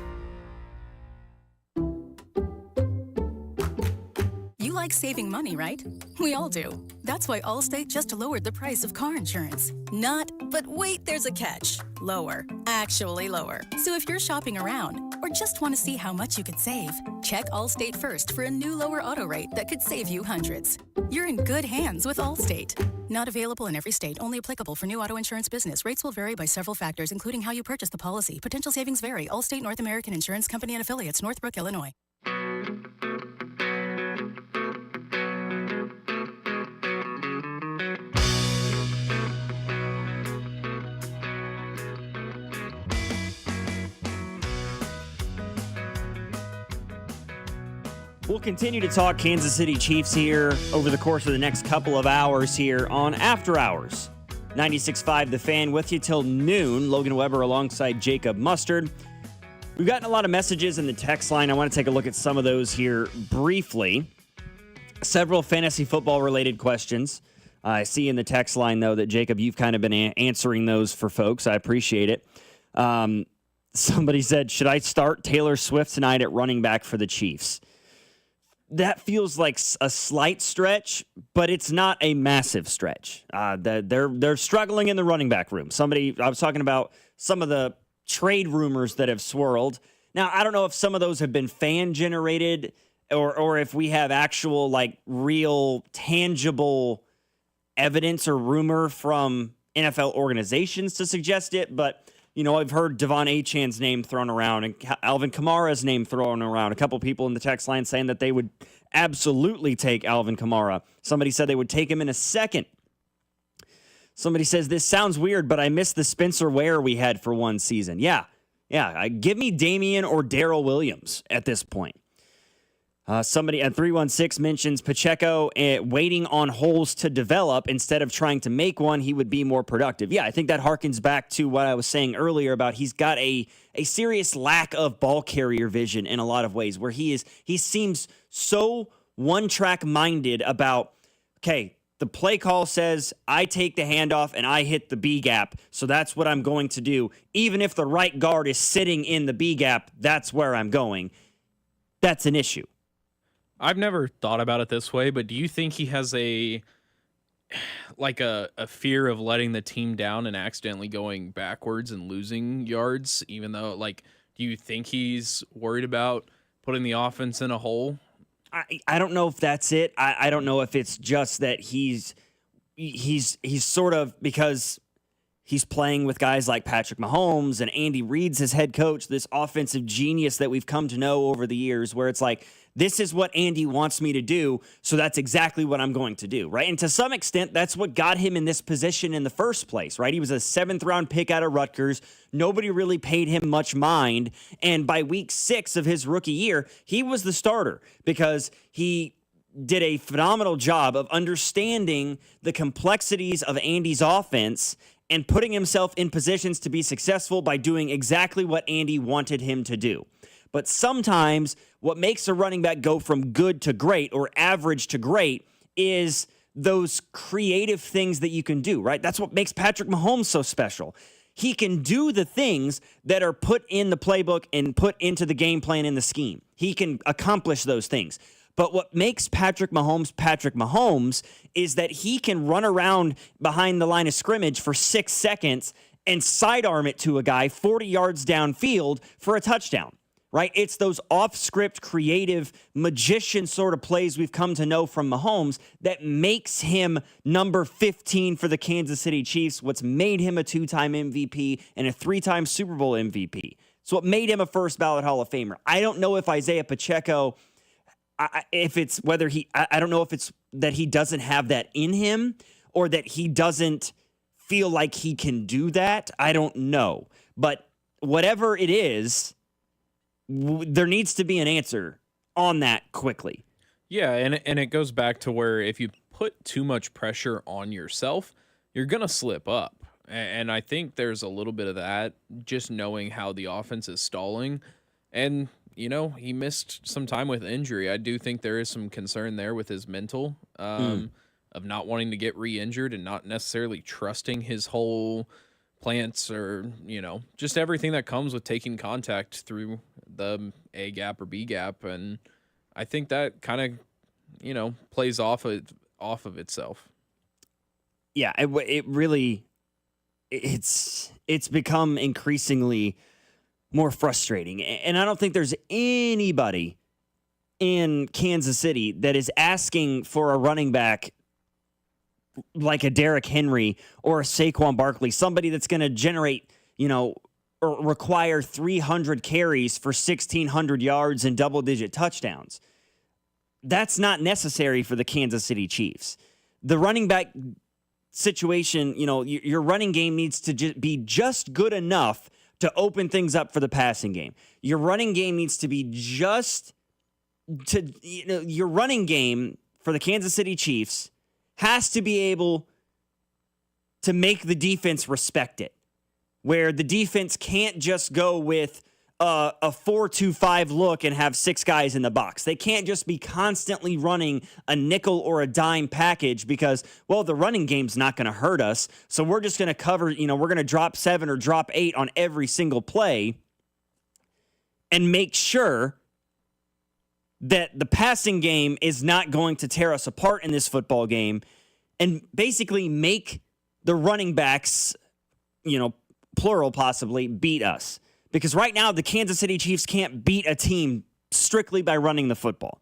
You like saving money, right? We all do. That's why Allstate just lowered the price of car insurance. Not, but wait, there's a catch. Lower. Actually lower. So if you're shopping around or just want to see how much you could save, check Allstate first for a new lower auto rate that could save you hundreds. You're in good hands with Allstate. Not available in every state. Only applicable for new auto insurance business. Rates will vary by several factors, including how you purchase the policy. Potential savings vary. Allstate North American Insurance Company and Affiliates, Northbrook, Illinois. We'll continue to talk Kansas City Chiefs here over the course of the next couple of hours here on After Hours. 96.5 The Fan with you till noon. Logan Weber alongside Jacob Mustard. We've gotten a lot of messages in the text line. I want to take a look at some of those here briefly. Several fantasy football related questions. I see in the text line, though, that Jacob, you've kind of been answering those for folks. I appreciate it. Somebody said, should I start Taylor Swift tonight at running back for the Chiefs? That feels like a slight stretch, but it's not a massive stretch. They're struggling in the running back room. I was talking about some of the trade rumors that have swirled. Now, I don't know if some of those have been fan generated or if we have actual, like, real tangible evidence or rumor from NFL organizations to suggest it, but you know, I've heard Devon Achan's name thrown around and Alvin Kamara's name thrown around. A couple people in the text line saying that they would absolutely take Alvin Kamara. Somebody said they would take him in a second. Somebody says, this sounds weird, but I miss the Spencer Ware we had for one season. Yeah. Give me Damian or Darrell Williams at this point. Somebody at 316 mentions Pacheco waiting on holes to develop instead of trying to make one. He would be more productive. Yeah, I think that harkens back to what I was saying earlier about he's got a serious lack of ball carrier vision in a lot of ways, where he seems so one-track minded about, okay, the play call says I take the handoff and I hit the B gap, so that's what I'm going to do. Even if the right guard is sitting in the B gap, that's where I'm going. That's an issue. I've never thought about it this way, but do you think he has a fear of letting the team down and accidentally going backwards and losing yards, even though, do you think he's worried about putting the offense in a hole? I don't know if that's it. I don't know if it's just that he's sort of, because he's playing with guys like Patrick Mahomes and Andy Reid's his head coach, this offensive genius that we've come to know over the years, where it's like, this is what Andy wants me to do, so that's exactly what I'm going to do, right? And to some extent, that's what got him in this position in the first place, right? He was a 7th-round pick out of Rutgers. Nobody really paid him much mind, and by week 6 of his rookie year, he was the starter because he did a phenomenal job of understanding the complexities of Andy's offense and putting himself in positions to be successful by doing exactly what Andy wanted him to do. But sometimes what makes a running back go from good to great or average to great is those creative things that you can do, right? That's what makes Patrick Mahomes so special. He can do the things that are put in the playbook and put into the game plan in the scheme. He can accomplish those things. But what makes Patrick Mahomes is that he can run around behind the line of scrimmage for 6 seconds and sidearm it to a guy 40 yards downfield for a touchdown. right? It's those off-script, creative, magician sort of plays we've come to know from Mahomes that makes him number 15 for the Kansas City Chiefs, what's made him a 2-time MVP and a 3-time Super Bowl MVP. So what made him a first-ballot Hall of Famer. I don't know if Isaiah Pacheco, I don't know if it's that he doesn't have that in him or that he doesn't feel like he can do that. I don't know. But whatever it is, there needs to be an answer on that quickly. Yeah, and it goes back to where if you put too much pressure on yourself, you're going to slip up. And I think there's a little bit of that, just knowing how the offense is stalling. And, he missed some time with injury. I do think there is some concern there with his mental of not wanting to get re-injured and not necessarily trusting his whole plants or, just everything that comes with taking contact through the A gap or B gap. And I think that kind of, plays off of itself. Yeah, it really, it's become increasingly more frustrating. And I don't think there's anybody in Kansas City that is asking for a running back like a Derrick Henry or a Saquon Barkley, somebody that's going to generate, or require 300 carries for 1,600 yards and double-digit touchdowns. That's not necessary for the Kansas City Chiefs. The running back situation, your running game needs to be just good enough to open things up for the passing game. Your running game needs to be your running game for the Kansas City Chiefs has to be able to make the defense respect it, where the defense can't just go with a 4-2-5 look and have 6 guys in the box. They can't just be constantly running a nickel or a dime package because, the running game's not going to hurt us. So we're just going to cover, we're going to drop 7 or drop 8 on every single play and make sure that the passing game is not going to tear us apart in this football game and basically make the running backs, plural possibly, beat us. Because right now, the Kansas City Chiefs can't beat a team strictly by running the football.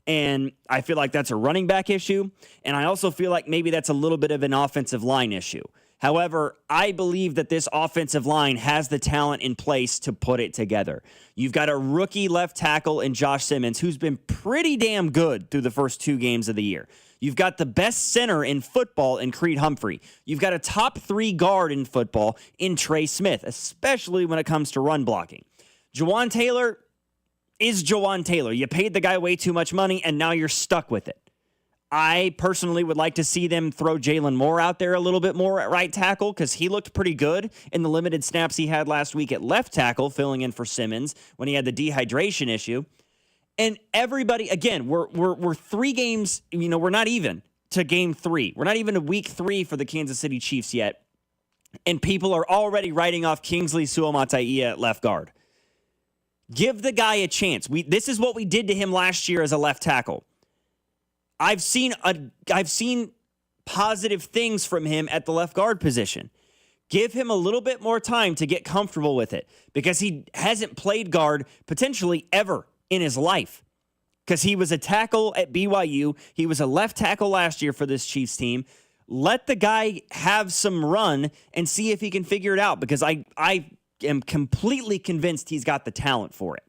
And I feel like that's a running back issue. And I also feel like maybe that's a little bit of an offensive line issue. However, I believe that this offensive line has the talent in place to put it together. You've got a rookie left tackle in Josh Simmons, who's been pretty damn good through the first 2 games of the year. You've got the best center in football in Creed Humphrey. You've got a top 3 guard in football in Trey Smith, especially when it comes to run blocking. Jawan Taylor is Jawan Taylor. You paid the guy way too much money, and now you're stuck with it. I personally would like to see them throw Jalen Moore out there a little bit more at right tackle because he looked pretty good in the limited snaps he had last week at left tackle, filling in for Simmons when he had the dehydration issue. And everybody, again, we're 3 games, we're not even to game 3. We're not even to week 3 for the Kansas City Chiefs yet. And people are already writing off Kingsley Suamataia at left guard. Give the guy a chance. This is what we did to him last year as a left tackle. I've seen positive things from him at the left guard position. Give him a little bit more time to get comfortable with it because he hasn't played guard potentially ever in his life because he was a tackle at BYU. He was a left tackle last year for this Chiefs team. Let the guy have some run and see if he can figure it out because I am completely convinced he's got the talent for it.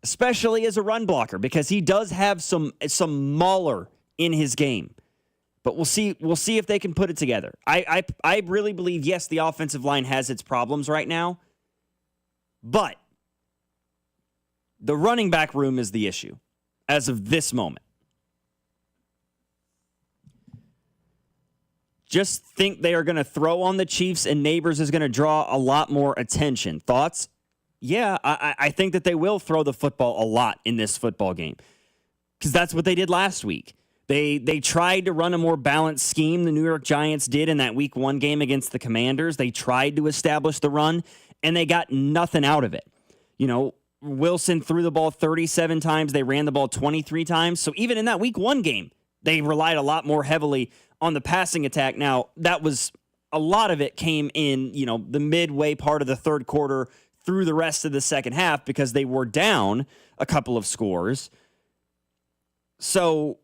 Especially as a run blocker, because he does have some mauler in his game. But we'll see if they can put it together. I really believe, yes, the offensive line has its problems right now, but the running back room is the issue as of this moment. Just think they are going to throw on the Chiefs and Neighbors is going to draw a lot more attention. Thoughts? Yeah, I think that they will throw the football a lot in this football game because that's what they did last week. They tried to run a more balanced scheme. The New York Giants did in that week 1 game against the Commanders. They tried to establish the run, and they got nothing out of it. Wilson threw the ball 37 times. They ran the ball 23 times. So even in that week 1 game, they relied a lot more heavily on the passing attack. Now, that was a lot of it came in, the midway part of the third quarter through the rest of the second half because they were down a couple of scores. So,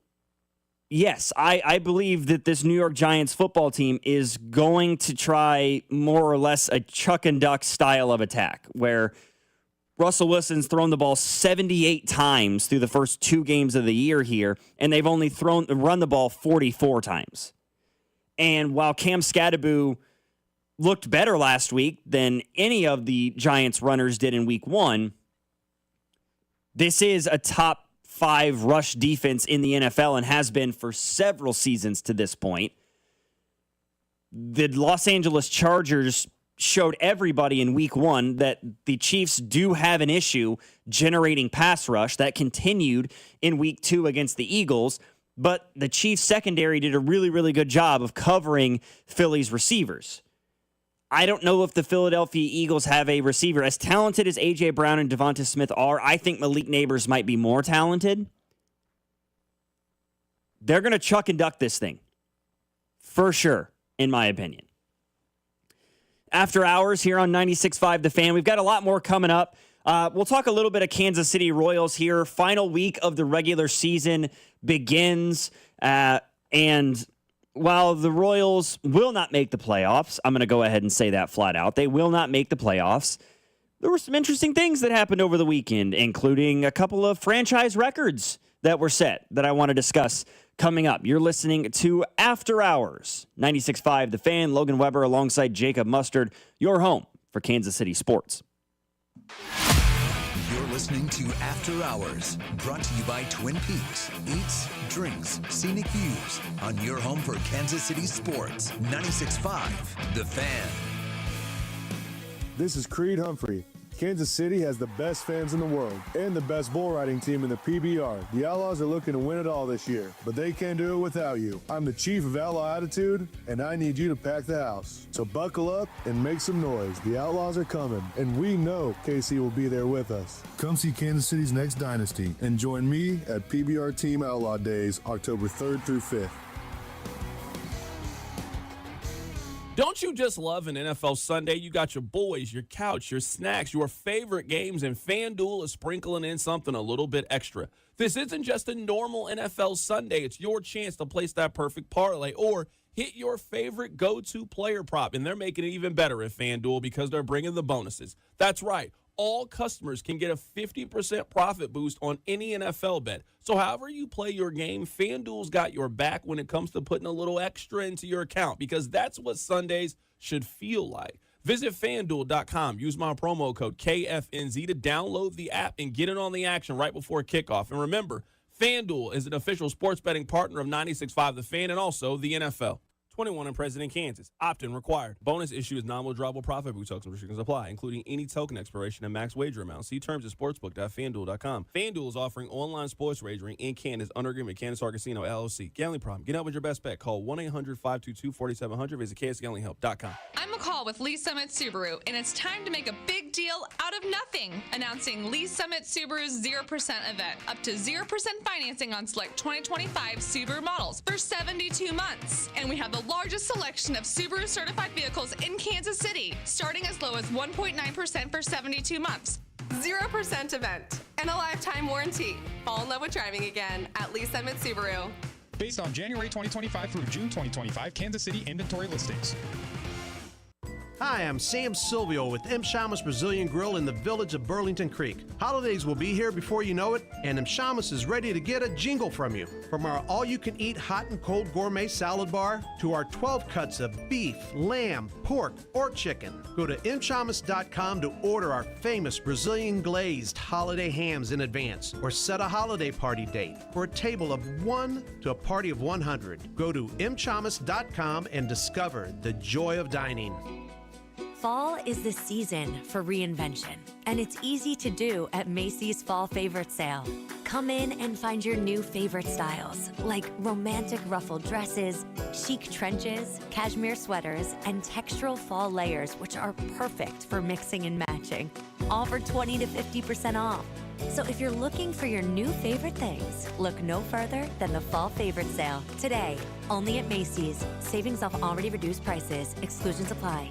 yes, I believe that this New York Giants football team is going to try more or less a chuck and duck style of attack where Russell Wilson's thrown the ball 78 times through the first 2 games of the year here, and they've only run the ball 44 times. And while Cam Skattebo looked better last week than any of the Giants runners did in week 1, this is a top 5 rush defense in the NFL and has been for several seasons to this point. The Los Angeles Chargers showed everybody in week 1 that the Chiefs do have an issue generating pass rush. That continued in week 2 against the Eagles, but the Chiefs secondary did a really, really good job of covering Philly's receivers. I don't know if the Philadelphia Eagles have a receiver as talented as A.J. Brown and Devonta Smith are. I think Malik Neighbors might be more talented. They're going to chuck and duck this thing. For sure, in my opinion. After hours here on 96.5 The Fan, we've got a lot more coming up. We'll talk a little bit of Kansas City Royals here. Final week of the regular season begins. And while the Royals will not make the playoffs, I'm going to go ahead and say that flat out. They will not make the playoffs. There were some interesting things that happened over the weekend, including a couple of franchise records that were set that I want to discuss coming up. You're listening to After Hours, 96.5 The Fan. Logan Weber alongside Jacob Mustard, your home for Kansas City sports. You're listening to After Hours, brought to you by Twin Peaks. Eats, drinks, scenic views on your home for Kansas City sports. 96.5 The Fan. This is Creed Humphrey. Kansas City has the best fans in the world and the best bull riding team in the PBR. The Outlaws are looking to win it all this year, but they can't do it without you. I'm the chief of Outlaw Attitude, and I need you to pack the house. So buckle up and make some noise. The Outlaws are coming, and we know KC will be there with us. Come see Kansas City's next dynasty and join me at PBR Team Outlaw Days, October 3rd through 5th. Don't you just love an NFL Sunday? You got your boys, your couch, your snacks, your favorite games, and FanDuel is sprinkling in something a little bit extra. This isn't just a normal NFL Sunday. It's your chance to place that perfect parlay or hit your favorite go-to player prop, and they're making it even better at FanDuel because they're bringing the bonuses. That's right. All customers can get a 50% profit boost on any NFL bet. So however you play your game, FanDuel's got your back when it comes to putting a little extra into your account because that's what Sundays should feel like. Visit FanDuel.com. Use my promo code KFNZ to download the app and get in on the action right before kickoff. And remember, FanDuel is an official sports betting partner of 96.5 The Fan and also the NFL. 21 and present in Kansas. Opt-in required. Bonus issue is non-withdrawable profit boost. Tokens restrictions apply, including any token expiration and max wager amount. See terms at sportsbook.fanduel.com. FanDuel is offering online sports wagering in Kansas under agreement with Kansas Casino LLC. Gambling problem? Get out with your best bet. Call 1-800-522-4700. Visit KSGamblingHelp.com. I'm McCall with Lee Summit Subaru, and it's time to make a big deal out of nothing. Announcing Lee Summit Subaru's 0% event. Up to 0% financing on select 2025 Subaru models for 72 months. And we have the largest selection of Subaru certified vehicles in Kansas City, starting as low as 1.9% for 72 months. 0% event and a lifetime warranty. Fall in love with driving again at Lee Summit Subaru. Based on January 2025 through June 2025 Kansas City inventory listings. Hi, I'm Sam Silvio with M. Shamus Brazilian Grill in the village of Burlington Creek. Holidays will be here before you know it, and M. Shamus is ready to get a jingle from you. From our all-you-can-eat hot and cold gourmet salad bar to our 12 cuts of beef, lamb, pork, or chicken. Go to mshamus.com to order our famous Brazilian glazed holiday hams in advance or set a holiday party date for a table of 1 to a party of 100. Go to mshamus.com and discover the joy of dining. Fall is the season for reinvention, and it's easy to do at Macy's Fall Favorite Sale. Come in and find your new favorite styles, like romantic ruffled dresses, chic trenches, cashmere sweaters, and textural fall layers, which are perfect for mixing and matching, all for 20 to 50% off. So if you're looking for your new favorite things, look no further than the Fall Favorite Sale. Today, only at Macy's. Savings off already reduced prices. Exclusions apply.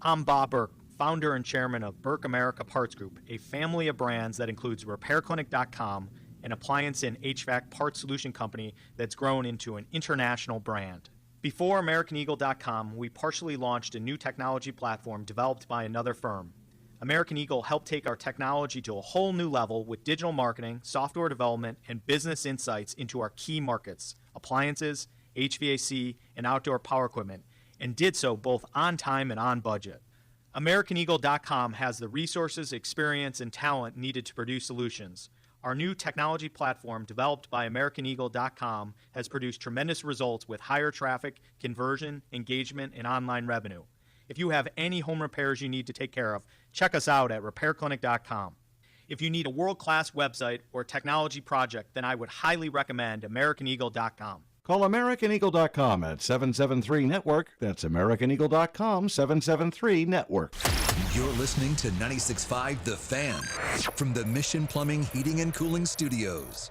I'm Bob Burke, founder and chairman of Burke America Parts Group, a family of brands that includes RepairClinic.com, an appliance and HVAC parts solution company that's grown into an international brand. Before AmericanEagle.com, we partially launched a new technology platform developed by another firm. American Eagle helped take our technology to a whole new level with digital marketing, software development, and business insights into our key markets, appliances, HVAC, and outdoor power equipment, and did so both on time and on budget. AmericanEagle.com has the resources, experience, and talent needed to produce solutions. Our new technology platform, developed by AmericanEagle.com, has produced tremendous results with higher traffic, conversion, engagement, and online revenue. If you have any home repairs you need to take care of, check us out at RepairClinic.com. If you need a world-class website or technology project, then I would highly recommend AmericanEagle.com. Call AmericanEagle.com at 773-NETWORK. That's AmericanEagle.com, 773-NETWORK. You're listening to 96.5 The Fan from the Mission Plumbing, Heating, and Cooling Studios.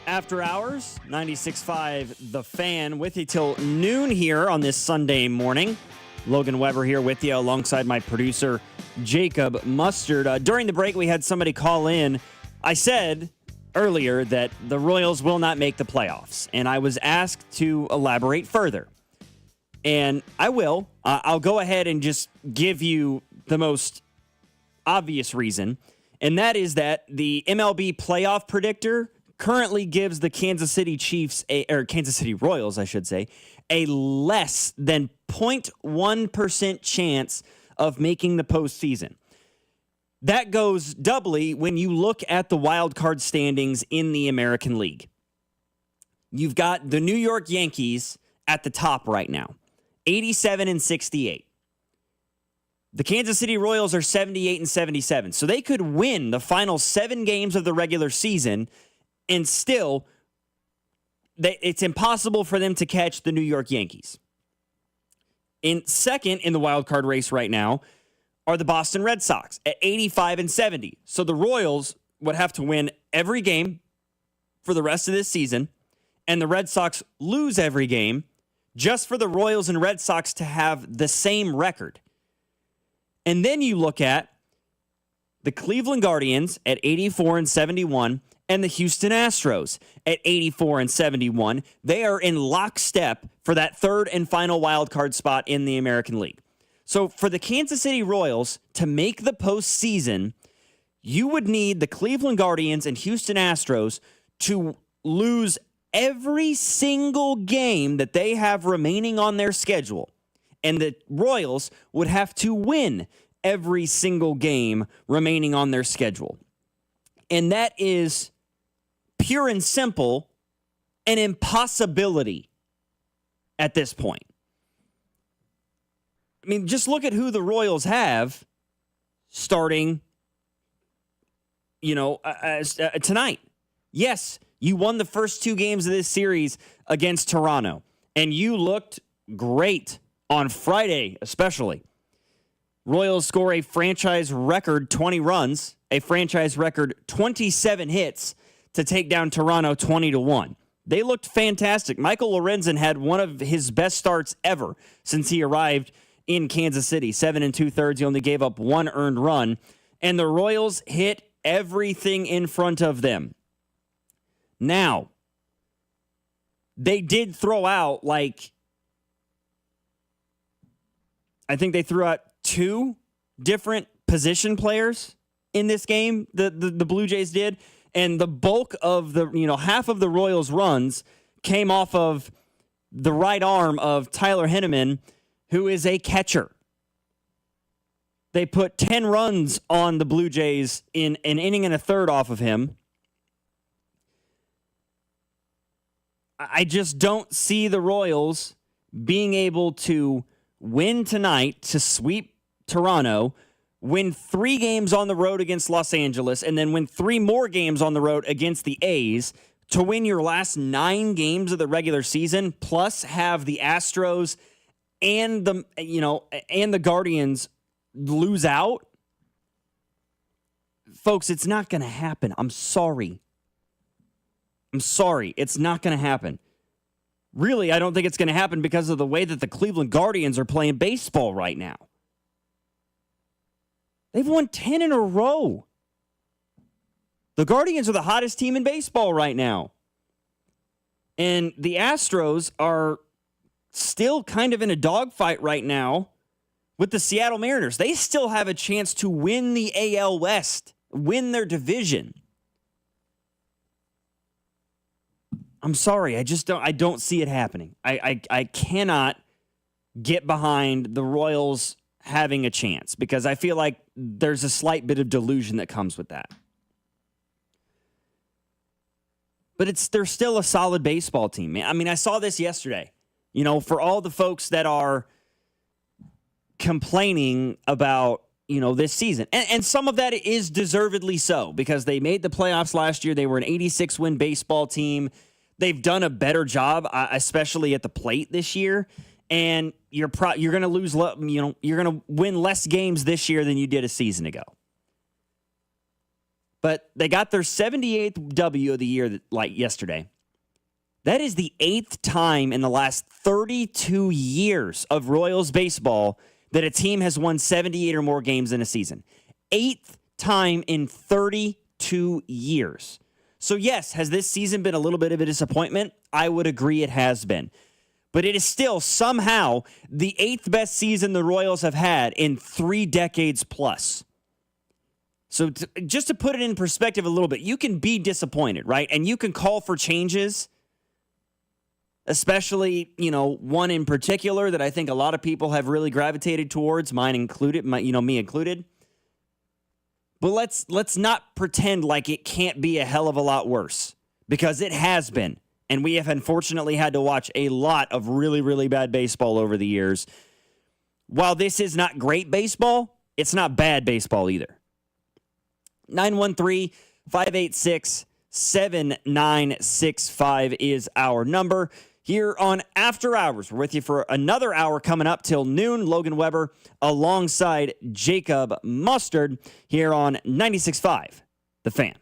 After Hours, 96.5 The Fan, with you till noon here on this Sunday morning. Logan Weber here with you alongside my producer, Jacob Mustard. During the break, we had somebody call in. I said earlier that the Royals will not make the playoffs, and I was asked to elaborate further. And I will. I'll go ahead and just give you the most obvious reason, and that is that the MLB playoff predictor currently gives the Kansas City Royals, I should say, a less than 0.1% chance of making the postseason. That goes doubly when you look at the wild card standings in the American League. You've got the New York Yankees at the top right now, 87 and 68. The Kansas City Royals are 78 and 77. So they could win the final 7 games of the regular season, and still, it's impossible for them to catch the New York Yankees. In second in the wild card race right now are the Boston Red Sox at 85 and 70. So the Royals would have to win every game for the rest of this season, and the Red Sox lose every game just for the Royals and Red Sox to have the same record. And then you look at the Cleveland Guardians at 84 and 71 and the Houston Astros at 84 and 71. They are in lockstep for that third and final wild card spot in the American League. So for the Kansas City Royals to make the postseason, you would need the Cleveland Guardians and Houston Astros to lose every single game that they have remaining on their schedule. And the Royals would have to win every single game remaining on their schedule. And that is pure and simple an impossibility at this point. I mean, just look at who the Royals have starting, tonight. Yes, you won the first 2 games of this series against Toronto, and you looked great on Friday, especially. Royals score a franchise record 20 runs, a franchise record 27 hits to take down Toronto 20-1. They looked fantastic. Michael Lorenzen had one of his best starts ever since he arrived in Kansas City. 7 2/3. He only gave up 1 earned run. And the Royals hit everything in front of them. Now, they did throw out, I think they threw out 2 different position players in this game, the Blue Jays did. And the bulk of half of the Royals' runs came off of the right arm of Tyler Henneman, who is a catcher. They put 10 runs on the Blue Jays in an inning and a third off of him. I just don't see the Royals being able to win tonight to sweep Toronto, win 3 games on the road against Los Angeles, and then win 3 more games on the road against the A's to win your last 9 games of the regular season, plus have the Astros and the Guardians lose out. Folks, it's not going to happen. I'm sorry. It's not going to happen. really, I don't think it's going to happen because of the way that the Cleveland Guardians are playing baseball right now. They've won 10 in a row. The Guardians are the hottest team in baseball right now. And the Astros are still kind of in a dogfight right now with the Seattle Mariners. They still have a chance to win the AL West, win their division. I'm sorry, I don't see it happening. I cannot get behind the Royals having a chance because I feel like there's a slight bit of delusion that comes with that. But they're still a solid baseball team, man. I mean, I saw this yesterday. You know, for all the folks that are complaining about, you know, this season. And some of that is deservedly so because they made the playoffs last year. They were an 86-win baseball team. They've done a better job, especially at the plate this year. And you're going to lose, you're going to win less games this year than you did a season ago. But they got their 78th W of the year like yesterday. That is the 8th time in the last 32 years of Royals baseball that a team has won 78 or more games in a season. 8th time in 32 years. So yes, has this season been a little bit of a disappointment? I would agree it has been. But it is still somehow the 8th best season the Royals have had in 3 decades plus. So just to put it in perspective a little bit, you can be disappointed, right? And you can call for changes, especially, you know, one in particular that I think a lot of people have really gravitated towards, mine included, me included. But let's not pretend like it can't be a hell of a lot worse, because it has been. And we have unfortunately had to watch a lot of really, really bad baseball over the years. While this is not great baseball, it's not bad baseball either. 913-586-7965 is our number. Here on After Hours, we're with you for another hour coming up till noon. Logan Weber alongside Jacob Mustard here on 96.5, The Fan.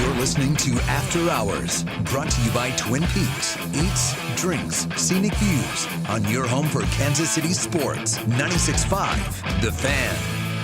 You're listening to After Hours, brought to you by Twin Peaks. Eats, drinks, scenic views on your home for Kansas City sports. 96.5, The Fan.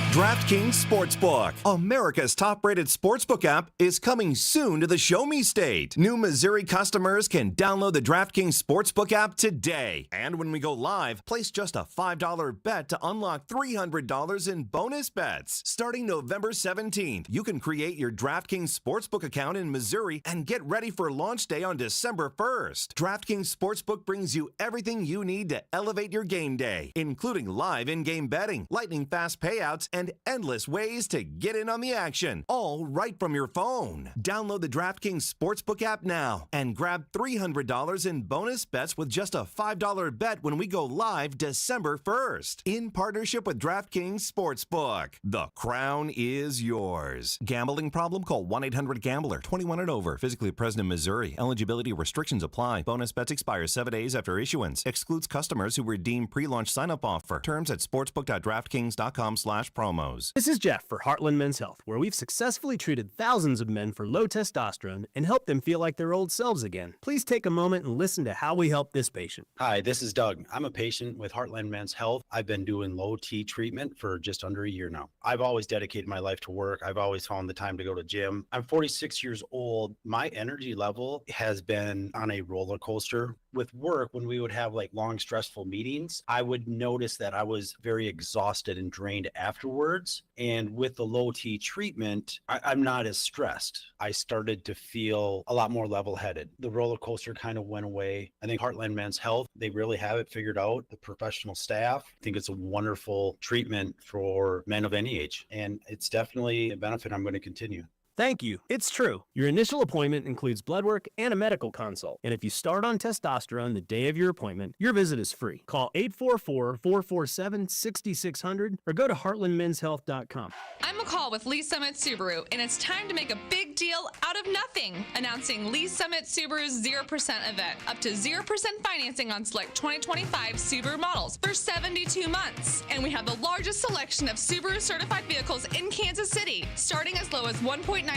DraftKings Sportsbook, America's top-rated sportsbook app, is coming soon to the Show Me State. New Missouri customers can download the DraftKings Sportsbook app today. And when we go live, place just a $5 bet to unlock $300 in bonus bets. Starting November 17th, you can create your DraftKings Sportsbook account in Missouri and get ready for launch day on December 1st. DraftKings Sportsbook brings you everything you need to elevate your game day, including live in-game betting, lightning-fast payouts, and endless ways to get in on the action, all right from your phone. Download the DraftKings Sportsbook app now and grab $300 in bonus bets with just a $5 bet when we go live December 1st. In partnership with DraftKings Sportsbook, the crown is yours. Gambling problem? Call 1-800-GAMBLER. 21 and over. Physically present in Missouri. Eligibility restrictions apply. Bonus bets expire 7 days after issuance. Excludes customers who redeem pre-launch sign-up offer. Terms at sportsbook.draftkings.com/promo. This is Jeff for Heartland Men's Health, where we've successfully treated thousands of men for low testosterone and helped them feel like their old selves again. Please take a moment and listen to how we help this patient. Hi, this is Doug. I'm a patient with Heartland Men's Health. I've been doing low T treatment for just under a year now. I've always dedicated my life to work. I've always found the time to go to gym. I'm 46 years old. My energy level has been on a roller coaster. With work, when we would have like long, stressful meetings, I would notice that I was very exhausted and drained afterwards. And with the low T treatment, I'm not as stressed. I started to feel a lot more level-headed. The roller coaster kind of went away. I think Heartland Men's Health, they really have it figured out. The professional staff, I think it's a wonderful treatment for men of any age. And it's definitely a benefit I'm going to continue. Thank you. It's true. Your initial appointment includes blood work and a medical consult. And if you start on testosterone the day of your appointment, your visit is free. Call 844-447-6600 or go to heartlandmenshealth.com. I'm McCall with Lee Summit Subaru, and it's time to make a big deal out of nothing. Announcing Lee Summit Subaru's 0% event. Up to 0% financing on select 2025 Subaru models for 72 months. And we have the largest selection of Subaru certified vehicles in Kansas City, starting as low as 1.9%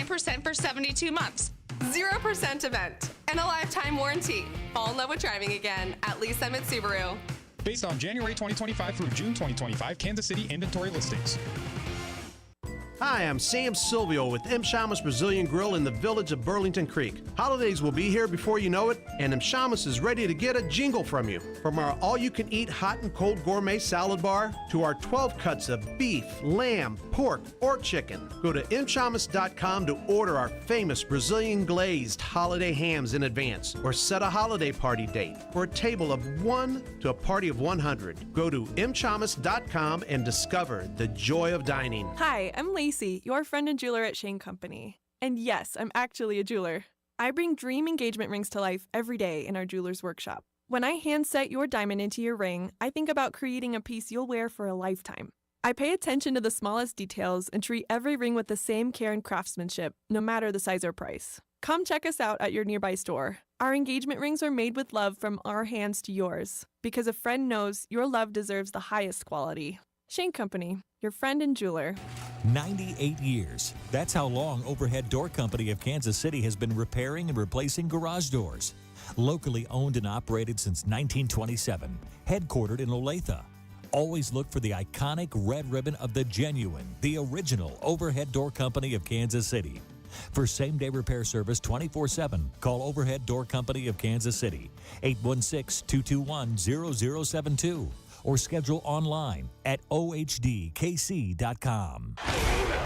for 72 months. 0% event and a lifetime warranty. Fall in love with driving again at Lee Summit Subaru. Based on January 2025 through June 2025 Kansas City inventory listings. Hi, I'm Sam Silvio with M. Shamus Brazilian Grill in the village of Burlington Creek. Holidays will be here before you know it, and M. Shamus is ready to get a jingle from you. From our all-you-can-eat hot and cold gourmet salad bar to our 12 cuts of beef, lamb, pork, or chicken. Go to mshamus.com to order our famous Brazilian glazed holiday hams in advance, or set a holiday party date for a table of 1 to a party of 100. Go to mshamus.com and discover the joy of dining. Hi, I'm Lacey, your friend and jeweler at Shane Company. And yes, I'm actually a jeweler. I bring dream engagement rings to life every day in our jeweler's workshop. When I hand set your diamond into your ring, I think about creating a piece you'll wear for a lifetime. I pay attention to the smallest details and treat every ring with the same care and craftsmanship, no matter the size or price. Come check us out at your nearby store. Our engagement rings are made with love from our hands to yours, because a friend knows your love deserves the highest quality. Shane Company, your friend and jeweler. 98 years. That's how long Overhead Door Company of Kansas City has been repairing and replacing garage doors. Locally owned and operated since 1927, headquartered in Olathe. Always look for the iconic red ribbon of the genuine, the original Overhead Door Company of Kansas City. For same-day repair service 24/7, call Overhead Door Company of Kansas City, 816-221-0072. Or schedule online at ohdkc.com.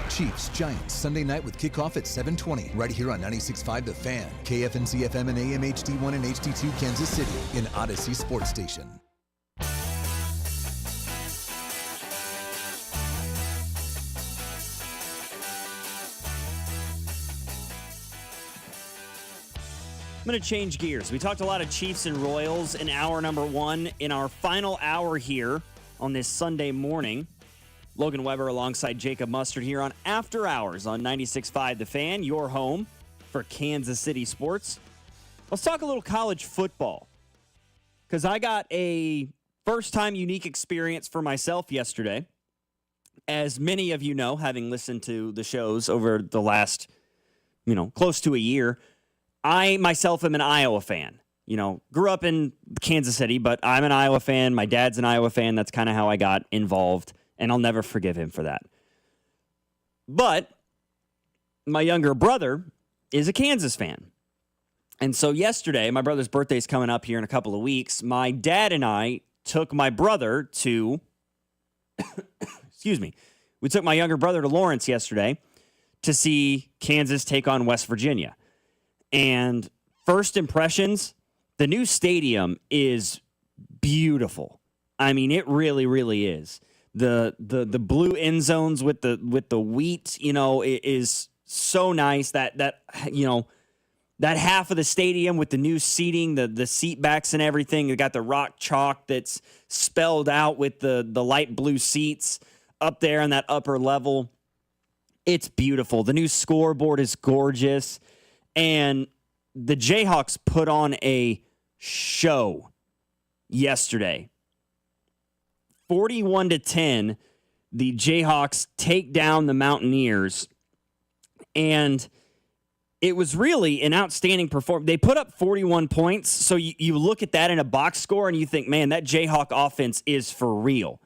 Chiefs, Giants, Sunday night with kickoff at 7:20, right here on 96.5 The Fan, KFNC FM and AM HD1 and HD2 Kansas City, in Odyssey Sports Station. I'm going to change gears. We talked a lot of Chiefs and Royals in hour number 1. In our final hour here on this Sunday morning, Logan Weber alongside Jacob Mustard here on After Hours on 96.5 The Fan, your home for Kansas City sports. Let's talk a little college football, because I got a first-time unique experience for myself yesterday. As many of you know, having listened to the shows over the last, close to a year, I myself am an Iowa fan. Grew up in Kansas City, but I'm an Iowa fan. My dad's an Iowa fan. That's kind of how I got involved, and I'll never forgive him for that. But my younger brother is a Kansas fan. And so yesterday, my brother's birthday is coming up here in a couple of weeks. My dad and I took my brother to, we took my younger brother to Lawrence yesterday to see Kansas take on West Virginia. And first impressions, the new stadium is beautiful. I mean, it really, really is. The blue end zones with the wheat, it is so nice. That half of the stadium with the new seating, the seat backs and everything. You got the rock chalk that's spelled out with the light blue seats up there on that upper level. It's beautiful. The new scoreboard is gorgeous. And the Jayhawks put on a show yesterday. 41-10, the Jayhawks take down the Mountaineers. And it was really an outstanding performance. They put up 41 points. So you look at that in a box score and you think, man, that Jayhawk offense is for real.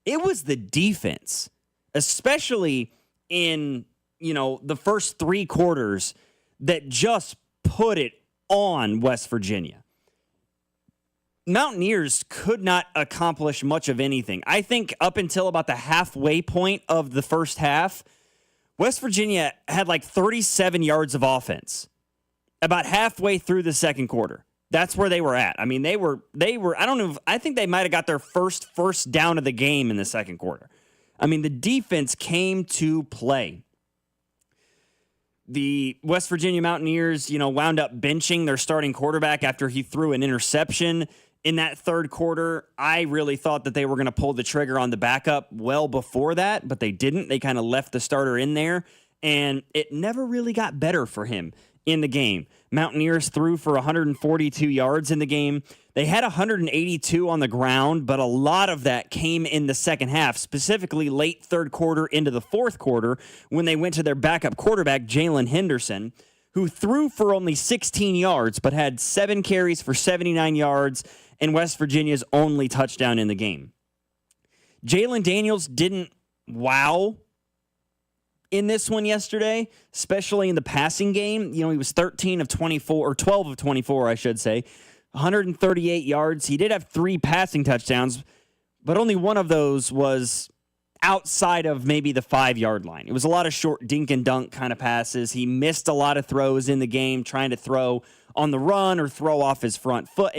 It was the defense, especially in, the first 3 quarters, that just put it on West Virginia. Mountaineers could not accomplish much of anything. I think up until about the halfway point of the first half, West Virginia had like 37 yards of offense. About halfway through the second quarter. That's where they were at. I mean, they were I don't know, I think they might have got their first down of the game in the second quarter. I mean, the defense came to play. The West Virginia Mountaineers, wound up benching their starting quarterback after he threw an interception in that third quarter. I really thought that they were going to pull the trigger on the backup well before that, but they didn't. They kind of left the starter in there, and it never really got better for him in the game. Mountaineers threw for 142 yards in the game. They had 182 on the ground, but a lot of that came in the second half, specifically late third quarter into the fourth quarter when they went to their backup quarterback, Jalen Henderson, who threw for only 16 yards but had 7 carries for 79 yards and West Virginia's only touchdown in the game. Jalen Daniels didn't wow in this one yesterday, especially in the passing game. He was 13 of 24, or 12 of 24, I should say, 138 yards. He did have 3 passing touchdowns, but only one of those was outside of maybe the 5-yard line. It was a lot of short dink and dunk kind of passes. He missed a lot of throws in the game, trying to throw on the run or throw off his front foot.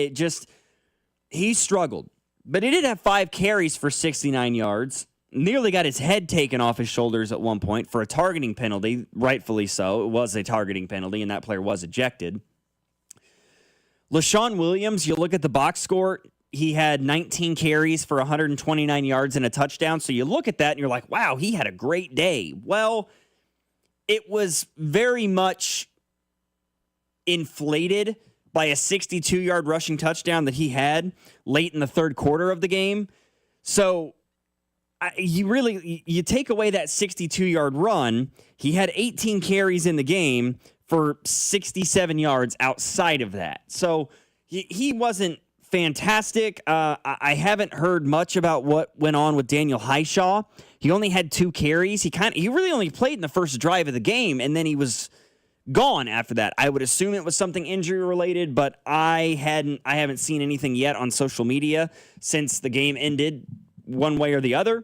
He struggled. But he did have 5 carries for 69 yards. Nearly got his head taken off his shoulders at one point for a targeting penalty, rightfully so. It was a targeting penalty, and that player was ejected. LaShawn Williams, you look at the box score, he had 19 carries for 129 yards and a touchdown. So you look at that and you're like, wow, he had a great day. Well, it was very much inflated by a 62-yard rushing touchdown that he had late in the third quarter of the game. So you take away that 62-yard run, he had 18 carries in the game for 67 yards outside of that. So he wasn't fantastic. I haven't heard much about what went on with Daniel Highshaw. He only had 2 carries. He really only played in the first drive of the game, and then he was gone after that. I would assume it was something injury related, but I haven't seen anything yet on social media since the game ended one way or the other.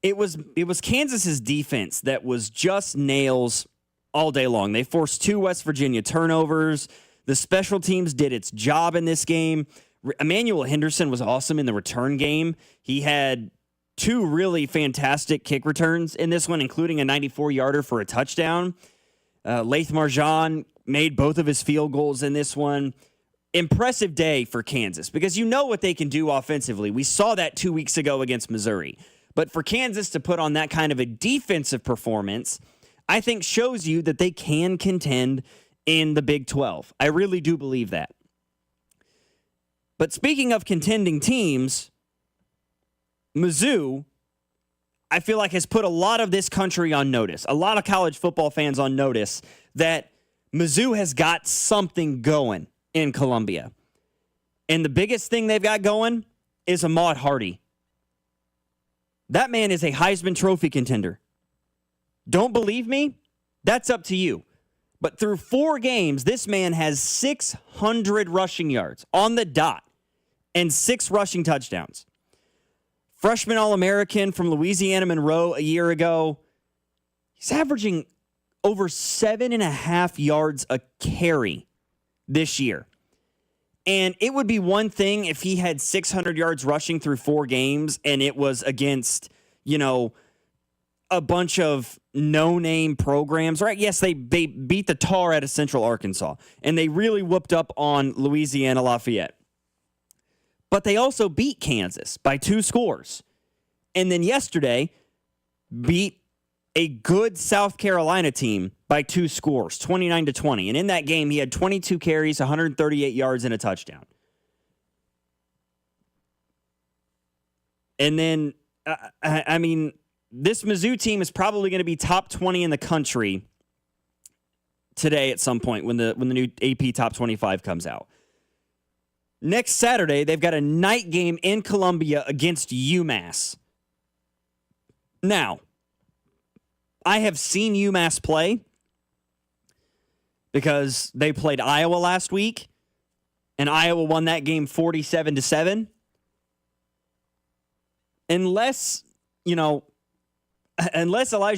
It was Kansas's defense that was just nails all day long. They forced 2 West Virginia turnovers. The special teams did its job in this game. Emmanuel Henderson was awesome in the return game. He had 2 really fantastic kick returns in this one, including a 94-yarder for a touchdown. Laith Marjan made both of his field goals in this one. Impressive day for Kansas because you know what they can do offensively. We saw that 2 weeks ago against Missouri. But for Kansas to put on that kind of a defensive performance, I think shows you that they can contend in the Big 12. I really do believe that. But speaking of contending teams, Mizzou, I feel like, has put a lot of this country on notice, a lot of college football fans on notice, that Mizzou has got something going in Columbia. And the biggest thing they've got going is Ahmaud Hardy. That man is a Heisman Trophy contender. Don't believe me? That's up to you. But through 4 games, this man has 600 rushing yards on the dot and 6 rushing touchdowns. Freshman All-American from Louisiana Monroe a year ago. He's averaging over 7.5 yards a carry this year. And it would be one thing if he had 600 yards rushing through 4 games and it was against, a bunch of no-name programs, right? Yes, they beat the tar out of Central Arkansas, and they really whooped up on Louisiana Lafayette. But they also beat Kansas by 2 scores. And then yesterday, beat a good South Carolina team by 2 scores, 29-20. And in that game, he had 22 carries, 138 yards, and a touchdown. And then, this Mizzou team is probably going to be top 20 in the country today at some point when the new AP Top 25 comes out. Next Saturday, they've got a night game in Columbia against UMass. Now, I have seen UMass play because they played Iowa last week, and Iowa won that game 47-7. Unless Elijah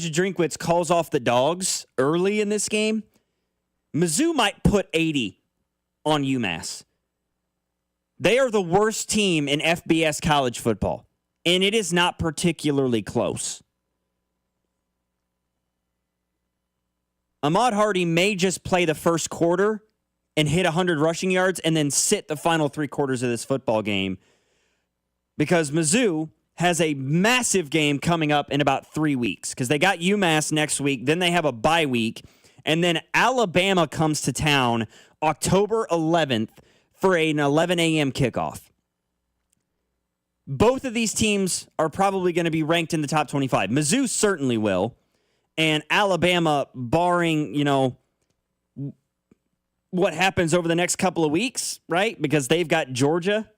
Drinkwitz calls off the dogs early in this game, Mizzou might put 80 on UMass. They are the worst team in FBS college football, and it is not particularly close. Ahmaud Hardy may just play the first quarter and hit 100 rushing yards and then sit the final 3 quarters of this football game because Mizzou has a massive game coming up in about 3 weeks because they got UMass next week. Then they have a bye week. And then Alabama comes to town October 11th for an 11 a.m. kickoff. Both of these teams are probably going to be ranked in the top 25. Mizzou certainly will. And Alabama, barring, what happens over the next couple of weeks, right? Because they've got Georgia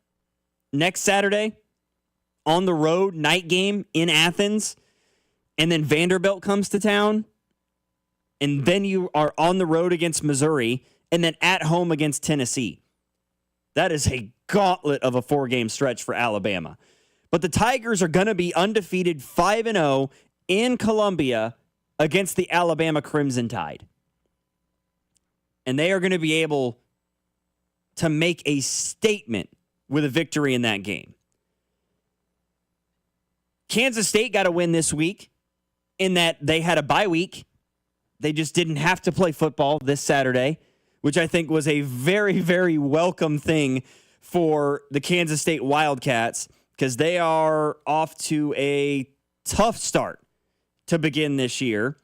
next Saturday on the road, night game in Athens. And then Vanderbilt comes to town. And then you are on the road against Missouri and then at home against Tennessee. That is a gauntlet of a 4-game stretch for Alabama. But the Tigers are going to be undefeated 5-0 in Columbia against the Alabama Crimson Tide. And they are going to be able to make a statement with a victory in that game. Kansas State got a win this week in that they had a bye week. They just didn't have to play football this Saturday, which I think was a very, very welcome thing for the Kansas State Wildcats because they are off to a tough start to begin this year.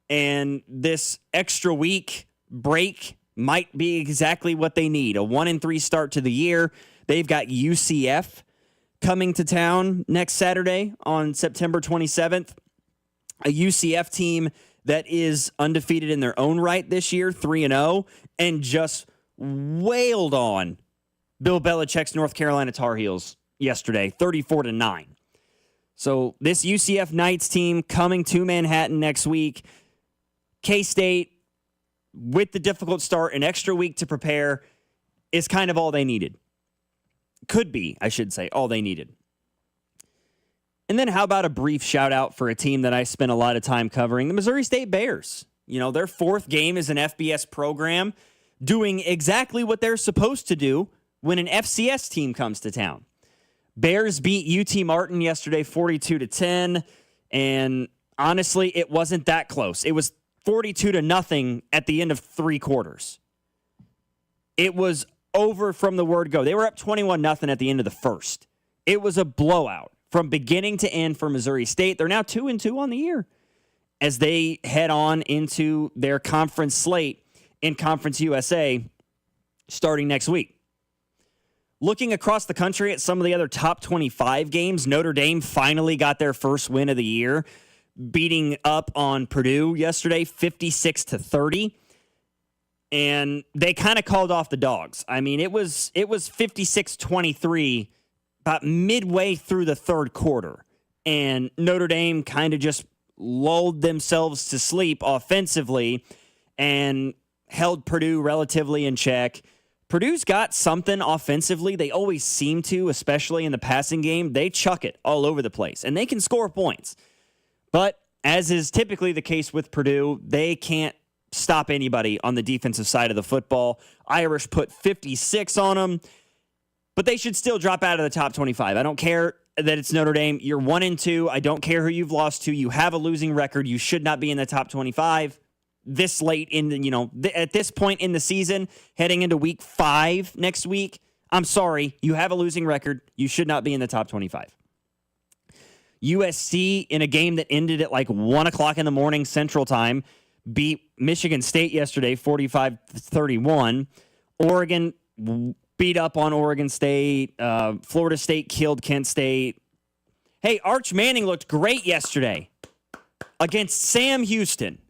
And this extra week break might be exactly what they need. A 1-3 start to the year. They've got UCF coming to town next Saturday on September 27th. A UCF team that is undefeated in their own right this year, 3-0, and just wailed on Bill Belichick's North Carolina Tar Heels yesterday, 34-9. So this UCF Knights team coming to Manhattan next week. K-State, with the difficult start, an extra week to prepare, is kind of all they needed. Could be, I should say, all they needed. And then how about a brief shout out for a team that I spent a lot of time covering, the Missouri State Bears. You know, their 4th game as an FBS program, doing exactly what they're supposed to do when an FCS team comes to town. Bears beat UT Martin yesterday 42-10, and honestly, it wasn't that close. It was 42-0 at the end of 3 quarters. It was over from the word go. They were up 21-0 at the end of the first. It was a blowout from beginning to end for Missouri State. They're now 2-2 on the year as they head on into their conference slate in Conference USA starting next week. Looking across the country at some of the other top 25 games, Notre Dame finally got their first win of the year, beating up on Purdue yesterday, 56-30. And they kind of called off the dogs. I mean, it was 56-23 about midway through the third quarter. And Notre Dame kind of just lulled themselves to sleep offensively and held Purdue relatively in check. Purdue's got something offensively. They always seem to, especially in the passing game. They chuck it all over the place, and they can score points. But as is typically the case with Purdue, they can't stop anybody on the defensive side of the football. Irish put 56 on them, but they should still drop out of the top 25. I don't care that it's Notre Dame. You're 1-2. I don't care who you've lost to. You have a losing record. You should not be in the top 25 this late in the, at this point in the season, heading into week 5 next week. I'm sorry. You have a losing record. You should not be in the top 25. USC, in a game that ended at like 1 o'clock in the morning Central Time, beat Michigan State yesterday 45-31. Oregon beat up on Oregon State. Florida State killed Kent State. Hey, Arch Manning looked great yesterday against Sam Houston.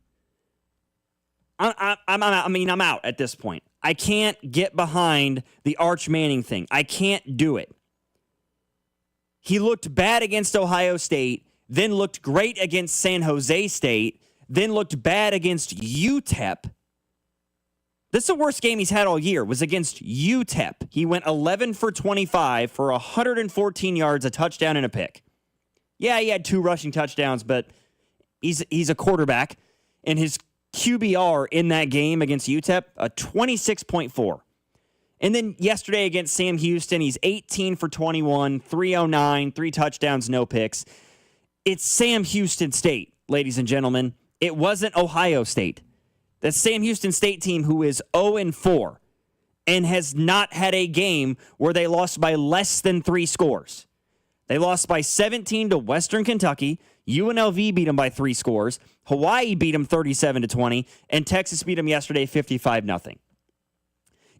I'm out at this point. I can't get behind the Arch Manning thing. I can't do it. He looked bad against Ohio State, then looked great against San Jose State, then looked bad against UTEP. This is the worst game he's had all year, was against UTEP. He went 11 for 25 for 114 yards, a touchdown, and a pick. Yeah, he had 2 rushing touchdowns, but he's a quarterback, and his QBR in that game against UTEP, a 26.4. And then yesterday against Sam Houston, he's 18 for 21, 309, 3 touchdowns, no picks. It's Sam Houston State, ladies and gentlemen. It wasn't Ohio State. The Sam Houston State team who is 0-4 and has not had a game where they lost by less than 3 scores. They lost by 17 to Western Kentucky. UNLV beat them by 3 scores. Hawaii beat them 37-20. And Texas beat them yesterday 55-0.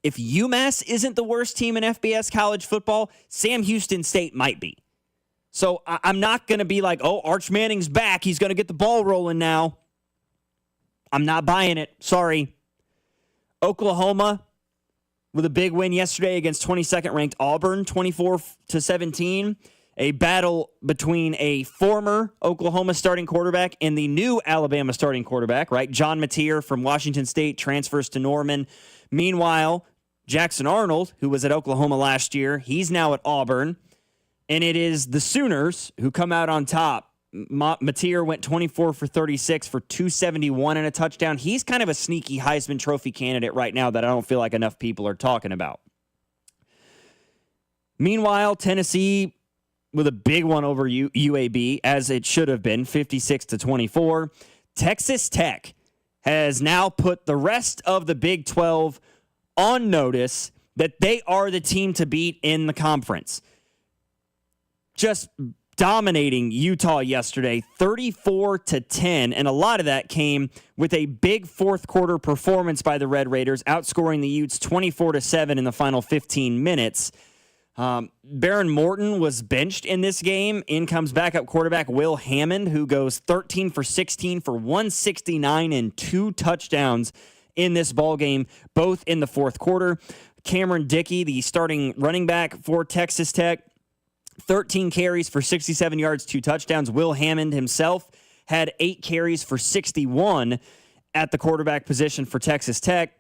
If UMass isn't the worst team in FBS college football, Sam Houston State might be. So I'm not going to be like, oh, Arch Manning's back. He's going to get the ball rolling now. I'm not buying it. Sorry. Oklahoma with a big win yesterday against 22nd ranked Auburn, 24-17. A battle between a former Oklahoma starting quarterback and the new Alabama starting quarterback, right? John Mateer from Washington State transfers to Norman. Meanwhile, Jackson Arnold, who was at Oklahoma last year, he's now at Auburn. And it is the Sooners who come out on top. Mateer went 24 for 36 for 271 and a touchdown. He's kind of a sneaky Heisman Trophy candidate right now that I don't feel like enough people are talking about. Meanwhile, Tennessee with a big one over UAB, as it should have been, 56-24. Texas Tech has now put the rest of the Big 12 on notice that they are the team to beat in the conference. Just dominating Utah yesterday, 34-10, and a lot of that came with a big fourth quarter performance by the Red Raiders, outscoring the Utes 24-7 in the final 15 minutes. Baron Morton was benched in this game. In comes backup quarterback Will Hammond, who goes 13 for 16 for 169 and 2 touchdowns in this ball game, both in the fourth quarter. Cameron Dickey, the starting running back for Texas Tech, 13 carries for 67 yards, 2 touchdowns. Will Hammond himself had 8 carries for 61 at the quarterback position for Texas Tech.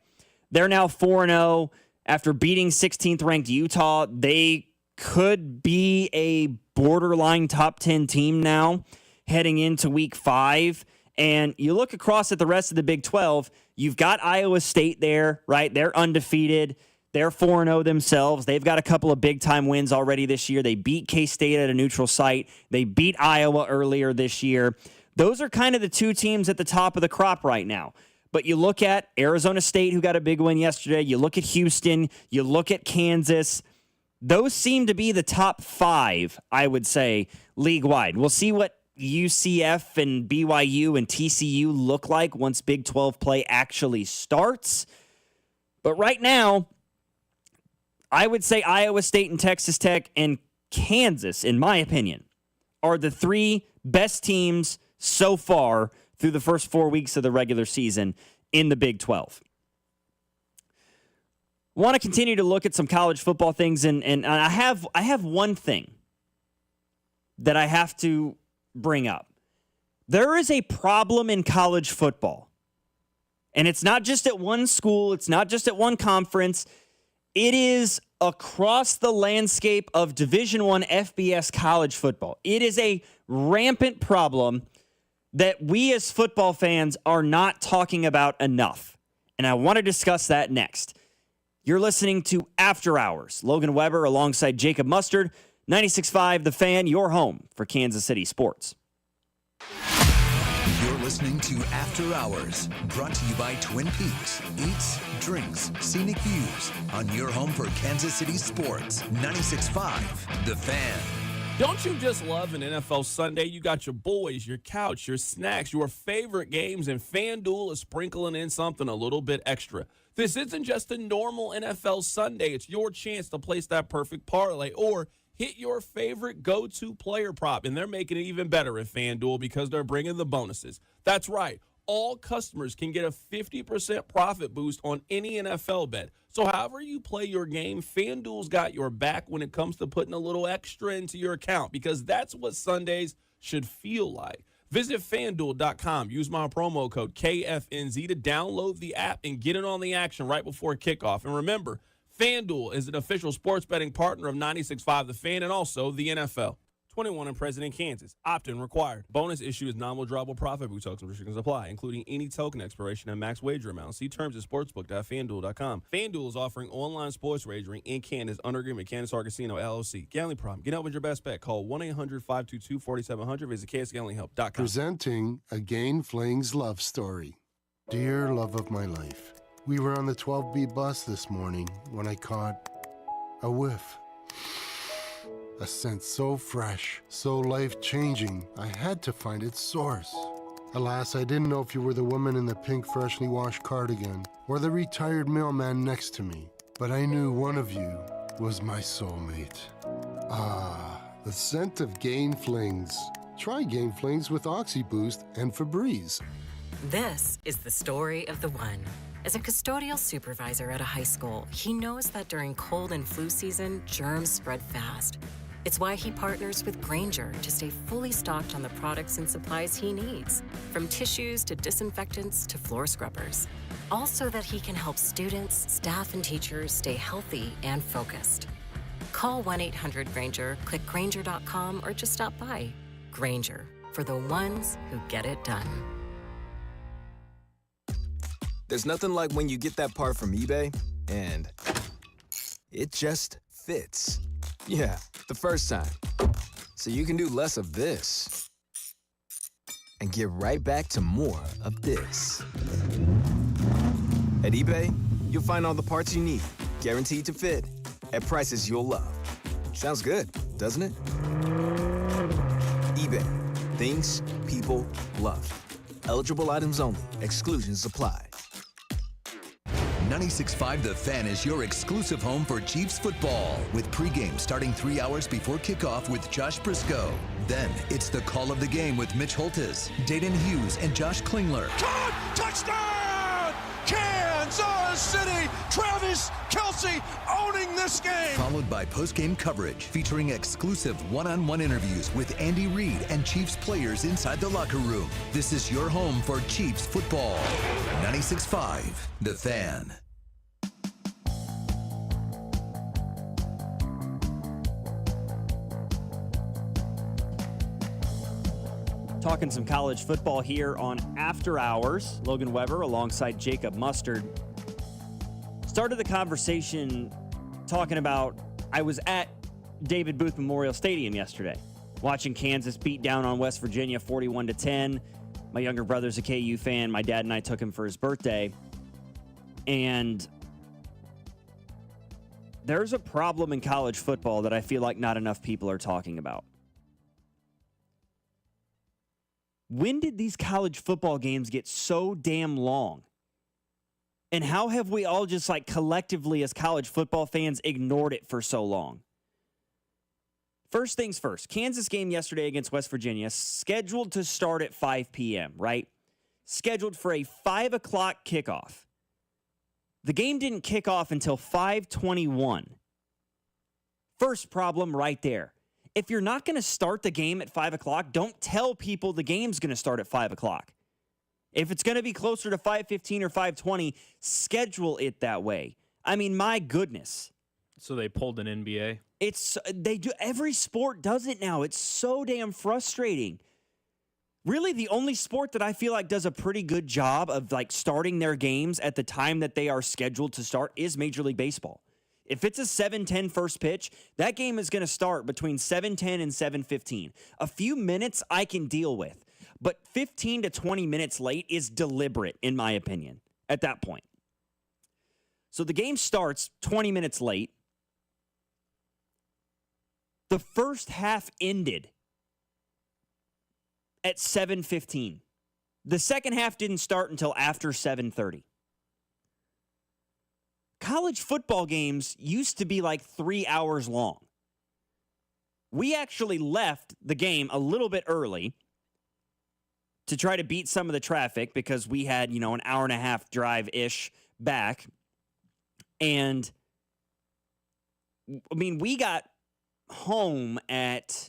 They're now 4-0. After beating 16th ranked Utah, they could be a borderline top 10 team now heading into week 5. And you look across at the rest of the Big 12, you've got Iowa State there, right? They're undefeated. They're 4-0 themselves. They've got a couple of big-time wins already this year. They beat K-State at a neutral site. They beat Iowa earlier this year. Those are kind of the two teams at the top of the crop right now. But you look at Arizona State, who got a big win yesterday. You look at Houston. You look at Kansas. Those seem to be the top 5, I would say, league-wide. We'll see what UCF and BYU and TCU look like once Big 12 play actually starts. But right now, I would say Iowa State and Texas Tech and Kansas, in my opinion, are the 3 best teams so far through the first 4 weeks of the regular season in the Big 12. Want to continue to look at some college football things, and I have one thing that I have to bring up. There is a problem in college football, and it's not just at one school, it's not just at one conference. It is across the landscape of Division I FBS college football. It is a rampant problem that we as football fans are not talking about enough. And I want to discuss that next. You're listening to After Hours. Logan Weber alongside Jacob Mustard, 96.5 The Fan, your home for Kansas City sports. You're listening to After Hours, brought to you by Twin Peaks. Eats, drinks, scenic views on your home for Kansas City sports. 96.5 The Fan. Don't you just love an NFL Sunday? You got your boys, your couch, your snacks, your favorite games, and FanDuel is sprinkling in something a little bit extra. This isn't just a normal NFL Sunday. It's your chance to place that perfect parlay or hit your favorite go-to player prop, and they're making it even better at FanDuel because they're bringing the bonuses. That's right. All customers can get a 50% profit boost on any NFL bet. So however you play your game, FanDuel's got your back when it comes to putting a little extra into your account, because that's what Sundays should feel like. Visit FanDuel.com. Use my promo code KFNZ to download the app and get in on the action right before kickoff. And remember, FanDuel is an official sports betting partner of 96.5 The Fan and also the NFL. 21 and present in Kansas. Opt-in required. Bonus issue is non-withdrawable profit boost. Tokens restrictions apply, including any token expiration and max wager amount. See terms at sportsbook.fanduel.com. FanDuel is offering online sports wagering in Kansas under agreement with Kansas Casino LLC. Gambling problem. Get out with your best bet. Call 1-800-522-4700. Visit ksgamblinghelp.com. Presenting a Gain Flings love story. Dear love of my life, we were on the 12B bus this morning when I caught a whiff. A scent so fresh, so life-changing, I had to find its source. Alas, I didn't know if you were the woman in the pink freshly washed cardigan or the retired mailman next to me, but I knew one of you was my soulmate. Ah, the scent of Gain Flings. Try Gain Flings with OxyBoost and Febreze. This is the story of the one. As a custodial supervisor at a high school, he knows that during cold and flu season, germs spread fast. It's why he partners with Grainger to stay fully stocked on the products and supplies he needs, from tissues to disinfectants to floor scrubbers. All so that he can help students, staff, and teachers stay healthy and focused. Call 1-800-GRAINGER, click Grainger.com, or just stop by. Grainger, for the ones who get it done. There's nothing like when you get that part from eBay and it just fits. Yeah, the first time. So you can do less of this and get right back to more of this. At eBay, you'll find all the parts you need, guaranteed to fit, at prices you'll love. Sounds good, doesn't it? eBay, things people love. Eligible items only. Exclusions apply. 96.5 The Fan is your exclusive home for Chiefs football, with pregame starting 3 hours before kickoff with Josh Briscoe. Then it's the call of the game with Mitch Holtis, Dayton Hughes, and Josh Klingler. Touchdown! Kansas City! Travis Kelce owning this game! Followed by postgame coverage featuring exclusive one-on-one interviews with Andy Reid and Chiefs players inside the locker room. This is your home for Chiefs football. 96.5 The Fan. Talking some college football here on After Hours. Logan Weber alongside Jacob Mustard. Started the conversation talking about I was at David Booth Memorial Stadium yesterday, watching Kansas beat down on West Virginia 41-10. My younger brother's a KU fan. My dad and I took him for his birthday. And there's a problem in college football that I feel like not enough people are talking about. When did these college football games get so damn long? And how have we all just like collectively as college football fans ignored it for so long? First things first, Kansas game yesterday against West Virginia, scheduled to start at 5 p.m., right? Scheduled for a 5 o'clock kickoff. The game didn't kick off until 5:21. First problem right there. If you're not going to start the game at 5 o'clock, don't tell people the game's going to start at 5 o'clock. If it's going to be closer to 5:15 or 5:20, schedule it that way. I mean, my goodness. So they pulled an NBA? They do. Every sport does it now. It's so damn frustrating. Really, the only sport that I feel like does a pretty good job of like starting their games at the time that they are scheduled to start is Major League Baseball. If it's a 7:10 first pitch, that game is going to start between 7:10 and 7:15. A few minutes I can deal with, but 15 to 20 minutes late is deliberate, in my opinion, at that point. So the game starts 20 minutes late. The first half ended at 7:15. The second half didn't start until after 7:30. College football games used to be like 3 hours long. We actually left the game a little bit early to try to beat some of the traffic because we had, an hour and a half drive-ish back. And, I mean, we got home at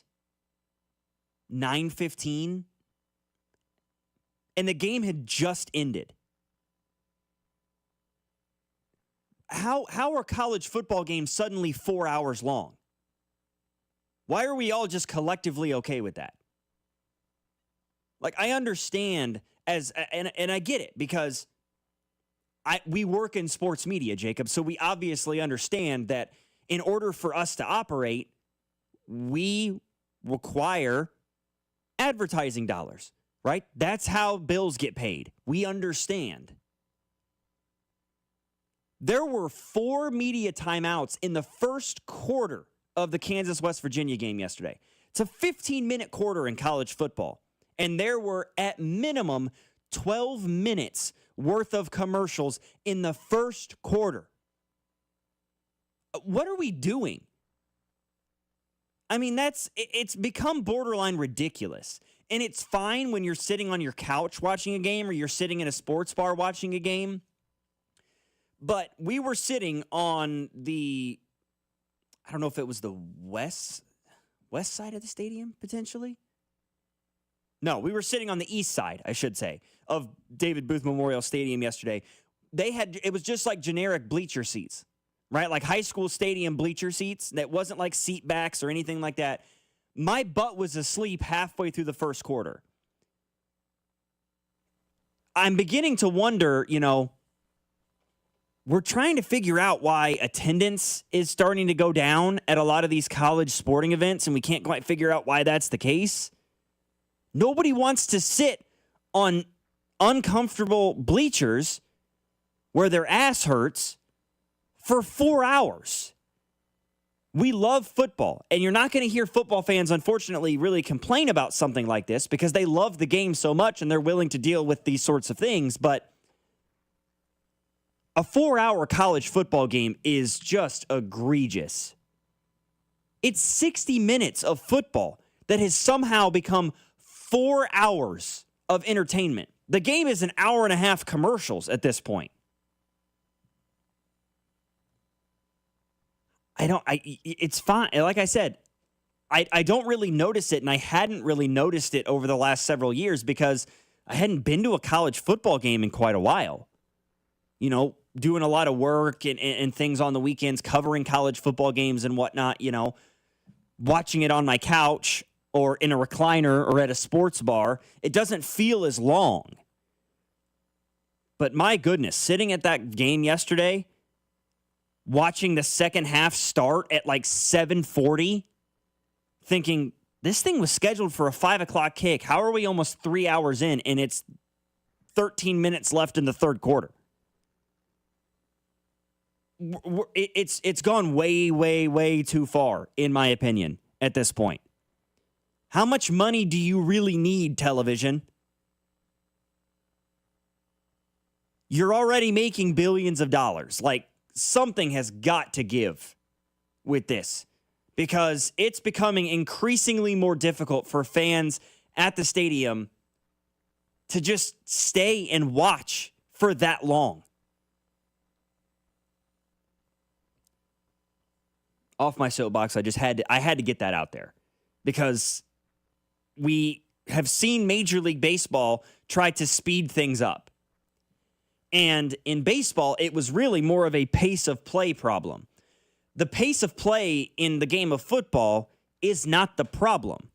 9:15, and the game had just ended. How are college football games suddenly 4 hours long? Why are we all just collectively okay with that? Like, I understand and I get it because we work in sports media, Jacob, so we obviously understand that in order for us to operate, we require advertising dollars, right? That's how bills get paid. We understand. There were 4 media timeouts in the first quarter of the Kansas-West Virginia game yesterday. It's a 15-minute quarter in college football. And there were, at minimum, 12 minutes worth of commercials in the first quarter. What are we doing? I mean, it's become borderline ridiculous. And it's fine when you're sitting on your couch watching a game or you're sitting in a sports bar watching a game. But we were sitting on I don't know if it was the west side of the stadium, potentially. No, we were sitting on the east side, I should say, of David Booth Memorial Stadium yesterday. It was just like generic bleacher seats, right? Like high school stadium bleacher seats. That wasn't like seat backs or anything like that. My butt was asleep halfway through the first quarter. I'm beginning to wonder, we're trying to figure out why attendance is starting to go down at a lot of these college sporting events, and we can't quite figure out why that's the case. Nobody wants to sit on uncomfortable bleachers where their ass hurts for 4 hours. We love football, and you're not going to hear football fans, unfortunately, really complain about something like this because they love the game so much and they're willing to deal with these sorts of things. But a 4-hour college football game is just egregious. It's 60 minutes of football that has somehow become 4 hours of entertainment. The game is an hour and a half commercials at this point. It's fine. Like I said, I don't really notice it, and I hadn't really noticed it over the last several years because I hadn't been to a college football game in quite a while. Doing a lot of work and things on the weekends, covering college football games and whatnot, watching it on my couch or in a recliner or at a sports bar, it doesn't feel as long. But my goodness, sitting at that game yesterday, watching the second half start at like 7:40, thinking, this thing was scheduled for a 5 o'clock kick. How are we almost 3 hours in and it's 13 minutes left in the third quarter? It's gone way, way, way too far, in my opinion, at this point. How much money do you really need, television? You're already making billions of dollars. Like, something has got to give with this because it's becoming increasingly more difficult for fans at the stadium to just stay and watch for that long. Off my soapbox, I had to get that out there because we have seen Major League Baseball try to speed things up. And in baseball, it was really more of a pace of play problem. The pace of play in the game of football is not the problem.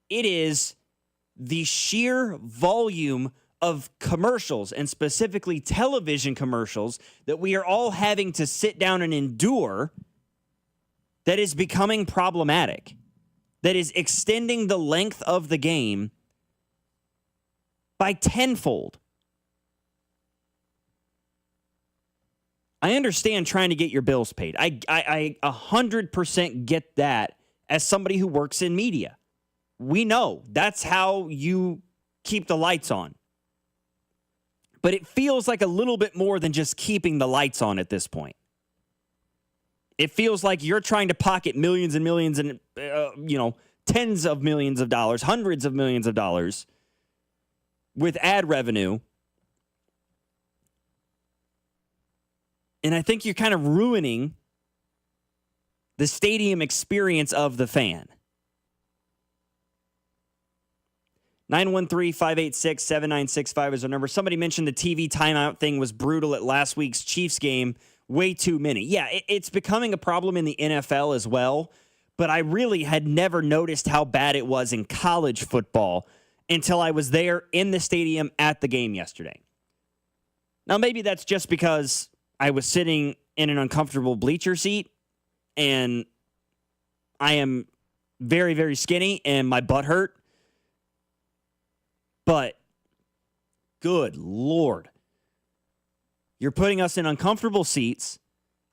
It is the sheer volume of commercials, and specifically television commercials, that we are all having to sit down and endure that is becoming problematic, that is extending the length of the game by tenfold. I understand trying to get your bills paid. I 100% get that as somebody who works in media. We know that's how you keep the lights on. But it feels like a little bit more than just keeping the lights on at this point. It feels like you're trying to pocket millions and millions and, tens of millions of dollars, hundreds of millions of dollars with ad revenue. And I think you're kind of ruining the stadium experience of the fan. 913-586-7965 is our number. Somebody mentioned the TV timeout thing was brutal at last week's Chiefs game. Way too many. Yeah, it's becoming a problem in the NFL as well, but I really had never noticed how bad it was in college football until I was there in the stadium at the game yesterday. Now, maybe that's just because I was sitting in an uncomfortable bleacher seat and I am very, very skinny and my butt hurt. But good Lord. You're putting us in uncomfortable seats.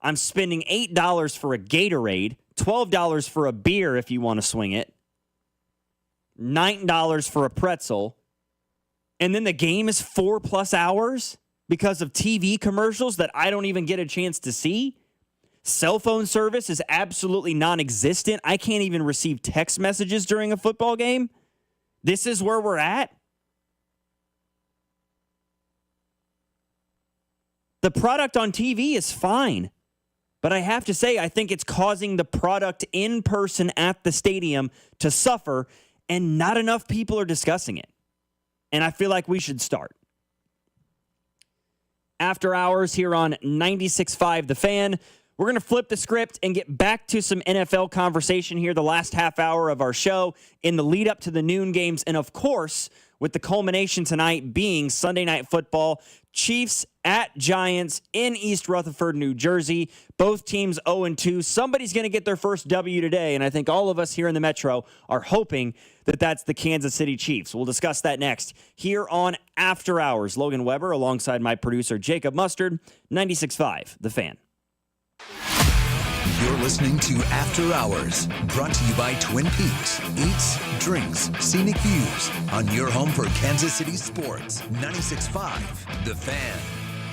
I'm spending $8 for a Gatorade, $12 for a beer if you want to swing it, $9 for a pretzel, and then the game is 4+ hours because of TV commercials that I don't even get a chance to see. Cell phone service is absolutely non-existent. I can't even receive text messages during a football game. This is where we're at. The product on TV is fine, but I have to say, I think it's causing the product in person at the stadium to suffer, and not enough people are discussing it. And I feel like we should start. After hours here on 96.5 The Fan, we're going to flip the script and get back to some NFL conversation here the last half hour of our show in the lead up to the noon games. And of course, with the culmination tonight being Sunday Night Football, Chiefs at Giants in East Rutherford, New Jersey. Both teams 0-2. Somebody's going to get their first W today, and I think all of us here in the Metro are hoping that that's the Kansas City Chiefs. We'll discuss that next here on After Hours. Logan Weber alongside my producer Jacob Mustard, 96.5 The Fan. You're listening to After Hours, brought to you by Twin Peaks. Eats, drinks, scenic views on your home for Kansas City sports. 96.5 The Fan.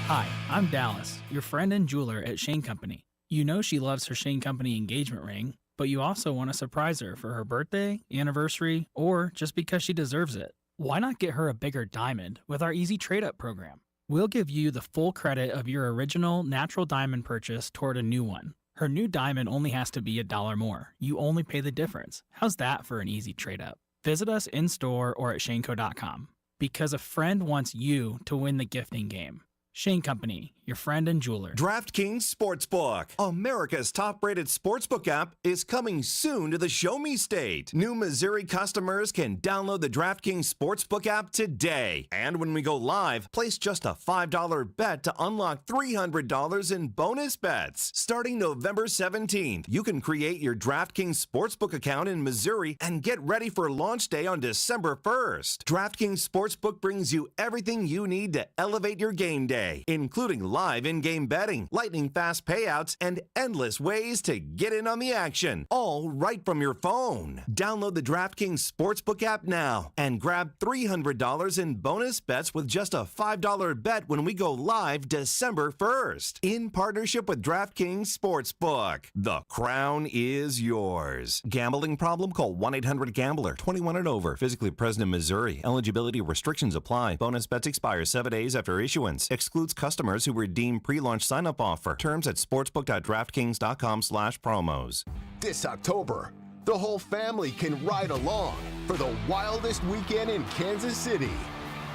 Hi, I'm Dallas, your friend and jeweler at Shane Company. You know she loves her Shane Company engagement ring, but you also want to surprise her for her birthday, anniversary, or just because she deserves it. Why not get her a bigger diamond with our Easy Trade-Up program? We'll give you the full credit of your original natural diamond purchase toward a new one. Her new diamond only has to be $1 more. You only pay the difference. How's that for an easy trade-up? Visit us in-store or at shaneco.com. Because a friend wants you to win the gifting game. Shane Company, your friend and jeweler. DraftKings Sportsbook, America's top-rated sportsbook app, is coming soon to the Show Me State. New Missouri customers can download the DraftKings Sportsbook app today. And when we go live, place just a $5 bet to unlock $300 in bonus bets. Starting November 17th, you can create your DraftKings Sportsbook account in Missouri and get ready for launch day on December 1st. DraftKings Sportsbook brings you everything you need to elevate your game day, including live in-game betting, lightning-fast payouts, and endless ways to get in on the action, all right from your phone. Download the DraftKings Sportsbook app now and grab $300 in bonus bets with just a $5 bet when we go live December 1st. In partnership with DraftKings Sportsbook, the crown is yours. Gambling problem? Call 1-800-GAMBLER. 21 and over. Physically present in Missouri. Eligibility restrictions apply. Bonus bets expire 7 days after issuance. Excludes customers who redeem pre-launch sign-up offer. Terms at sportsbook.draftkings.com/promos. This October, the whole family can ride along for the wildest weekend in Kansas City.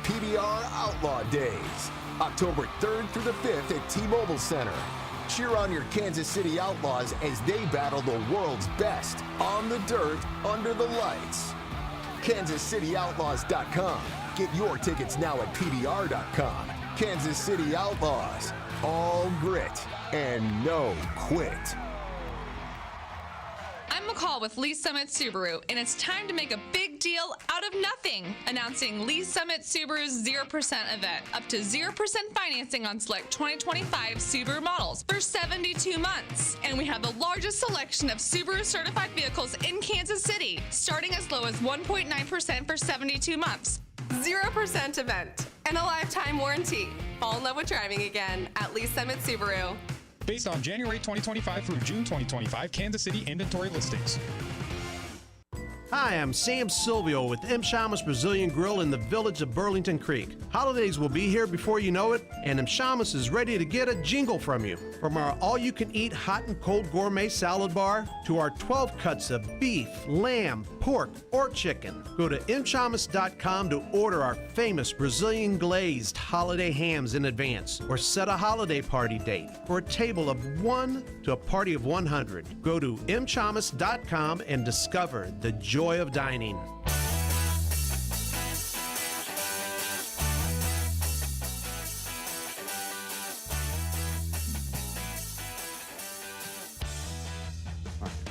PBR Outlaw Days, October 3rd through the 5th at T-Mobile Center. Cheer on your Kansas City Outlaws as they battle the world's best on the dirt, under the lights. KansasCityOutlaws.com. Get your tickets now at PBR.com. Kansas City Outlaws, all grit and no quit. I'm McCall with Lee Summit Subaru, and it's time to make a big deal out of nothing. Announcing Lee Summit Subaru's 0% event. Up to 0% financing on select 2025 Subaru models for 72 months. And we have the largest selection of Subaru certified vehicles in Kansas City, starting as low as 1.9% for 72 months. 0% event and a lifetime warranty. Fall in love with driving again at Lee Summit Subaru. Based on January 2025 through June 2025 Kansas City inventory listings. Hi, I'm Sam Silvio with M. Shamas Brazilian Grill in the village of Burlington Creek. Holidays will be here before you know it, and M. Shamas is ready to get a jingle from you. From our all-you-can-eat hot and cold gourmet salad bar to our 12 cuts of beef, lamb, pork, or chicken. Go to mshamas.com to order our famous Brazilian glazed holiday hams in advance, or set a holiday party date for a table of 1 to a party of 100. Go to mshamas.com and discover the joy of dining.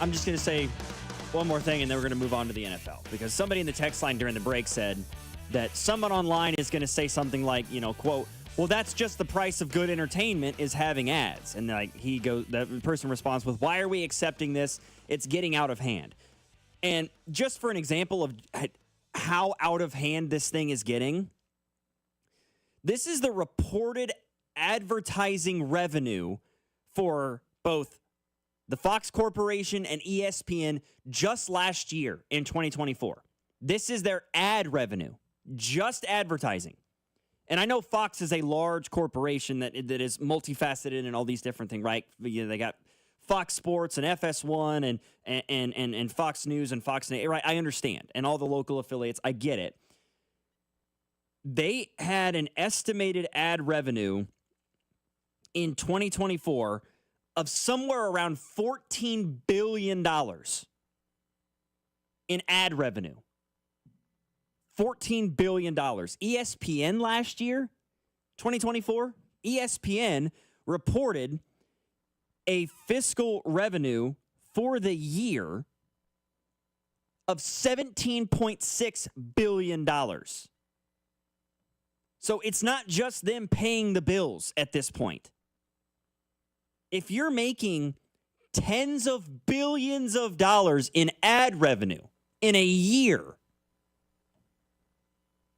I'm just going to say one more thing, and then we're going to move on to the NFL. Because somebody in the text line during the break said that someone online is going to say something like, quote, well, that's just the price of good entertainment is having ads. And the person responds with, why are we accepting this? It's getting out of hand. And just for an example of how out of hand this thing is getting, this is the reported advertising revenue for both the Fox Corporation and ESPN just last year in 2024. This is their ad revenue, just advertising. And I know Fox is a large corporation that is multifaceted and all these different things, right? They got Fox Sports and FS1 and Fox News and Fox News, right? I understand. And all the local affiliates, I get it. They had an estimated ad revenue in 2024 of somewhere around $14 billion in ad revenue. $14 billion. ESPN last year, 2024, ESPN reported a fiscal revenue for the year of $17.6 billion. So it's not just them paying the bills at this point. If you're making tens of billions of dollars in ad revenue in a year,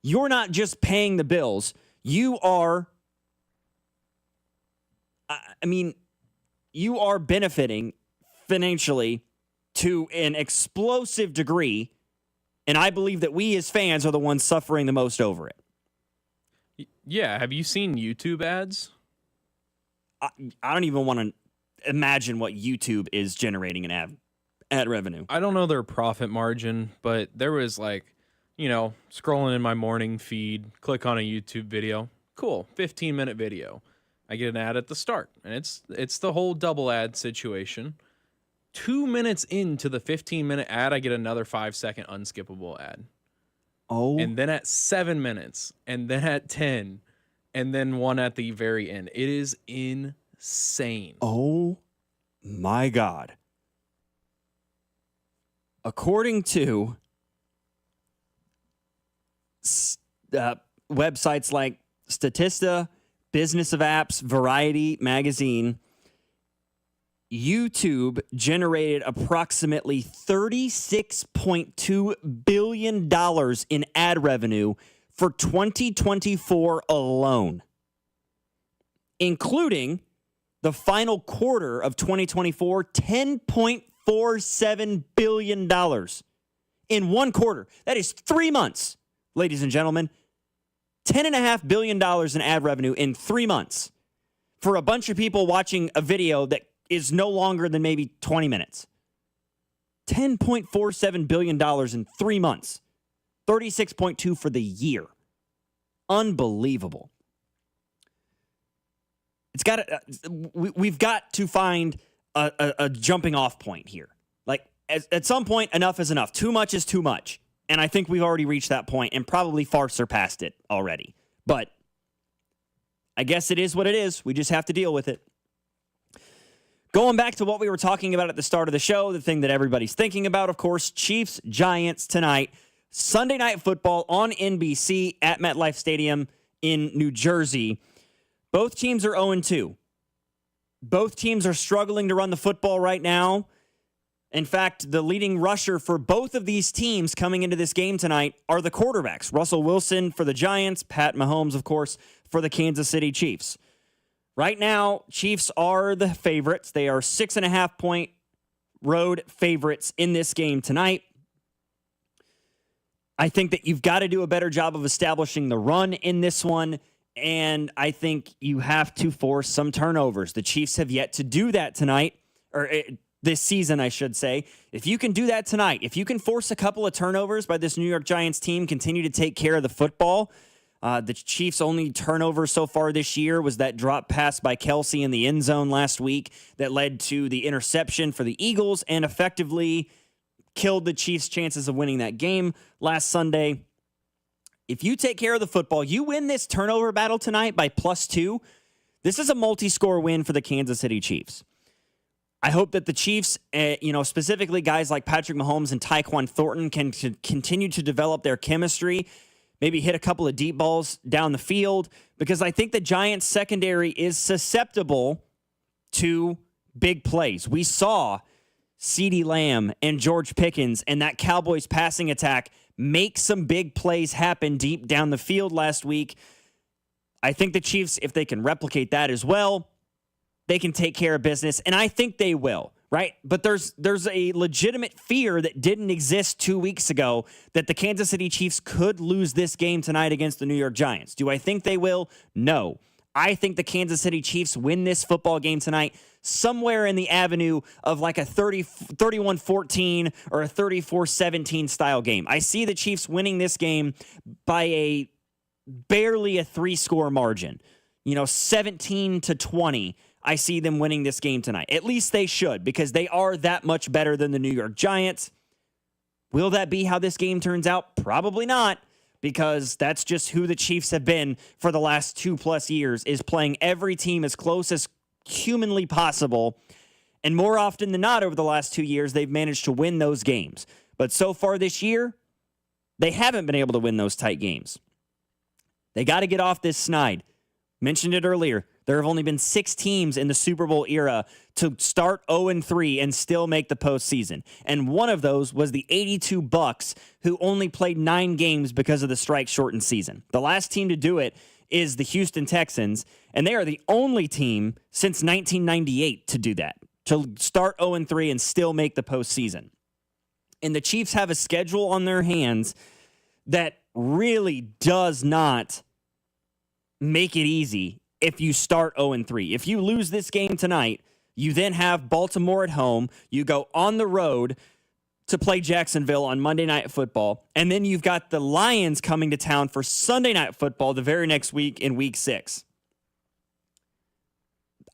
you're not just paying the bills. You are, you are benefiting financially to an explosive degree, and I believe that we as fans are the ones suffering the most over it. Yeah, have you seen YouTube ads? I don't even want to imagine what YouTube is generating in ad revenue. I don't know their profit margin, but there was scrolling in my morning feed, click on a YouTube video. Cool, 15-minute video. I get an ad at the start, and it's the whole double ad situation. 2 minutes into the 15-minute ad, I get another 5-second unskippable ad. Oh. And then at 7 minutes, and then at 10, and then one at the very end. It is insane. Oh, my God. According to websites like Statista, Business of Apps, Variety Magazine, YouTube generated approximately $36.2 billion in ad revenue for 2024 alone, including the final quarter of 2024, $10.47 billion in one quarter. That is 3 months, ladies and gentlemen. $10.5 billion in ad revenue in 3 months for a bunch of people watching a video that is no longer than maybe 20 minutes. $10.47 billion in 3 months. 36.2 for the year. Unbelievable. We've got to find a jumping off point here. Like at some point, enough is enough. Too much is too much. And I think we've already reached that point and probably far surpassed it already. But I guess it is what it is. We just have to deal with it. Going back to what we were talking about at the start of the show, the thing that everybody's thinking about, of course, Chiefs Giants tonight. Sunday Night Football on NBC at MetLife Stadium in New Jersey. Both teams are 0-2. Both teams are struggling to run the football right now. In fact, the leading rusher for both of these teams coming into this game tonight are the quarterbacks. Russell Wilson for the Giants, Pat Mahomes, of course, for the Kansas City Chiefs. Right now, Chiefs are the favorites. They are 6.5-point road favorites in this game tonight. I think that you've got to do a better job of establishing the run in this one, and I think you have to force some turnovers. The Chiefs have yet to do that tonight, this season, I should say. If you can do that tonight, if you can force a couple of turnovers by this New York Giants team, continue to take care of the football. The Chiefs' only turnover so far this year was that drop pass by Kelsey in the end zone last week that led to the interception for the Eagles and effectively killed the Chiefs' chances of winning that game last Sunday. If you take care of the football, you win this turnover battle tonight by +2. This is a multi-score win for the Kansas City Chiefs. I hope that the Chiefs, specifically guys like Patrick Mahomes and Tyquan Thornton can continue to develop their chemistry, maybe hit a couple of deep balls down the field, because I think the Giants' secondary is susceptible to big plays. We saw CeeDee Lamb and George Pickens and that Cowboys passing attack make some big plays happen deep down the field last week. I think the Chiefs, if they can replicate that as well, they can take care of business, and I think they will. right? But there's a legitimate fear that didn't exist 2 weeks ago that the Kansas City Chiefs could lose this game tonight against the New York Giants. Do I think they will? No. I think the Kansas City Chiefs win this football game tonight somewhere in the avenue of like a 31-14 or a 34-17 style game. I see the Chiefs winning this game by barely a 3-score margin. 17-20. I see them winning this game tonight. At least they should, because they are that much better than the New York Giants. Will that be how this game turns out? Probably not, because that's just who the Chiefs have been for the last 2+ years, is playing every team as close as humanly possible. And more often than not, over the last 2 years, they've managed to win those games. But so far this year, they haven't been able to win those tight games. They got to get off this snide. Mentioned it earlier. There have only been 6 teams in the Super Bowl era to start 0-3 and still make the postseason. And one of those was the 82 Bucks, who only played 9 games because of the strike-shortened season. The last team to do it is the Houston Texans, and they are the only team since 1998 to do that, to start 0-3 and still make the postseason. And the Chiefs have a schedule on their hands that really does not make it easy if you start 0-3. If you lose this game tonight, you then have Baltimore at home. You go on the road to play Jacksonville on Monday Night Football. And then you've got the Lions coming to town for Sunday Night Football the very next week in Week 6.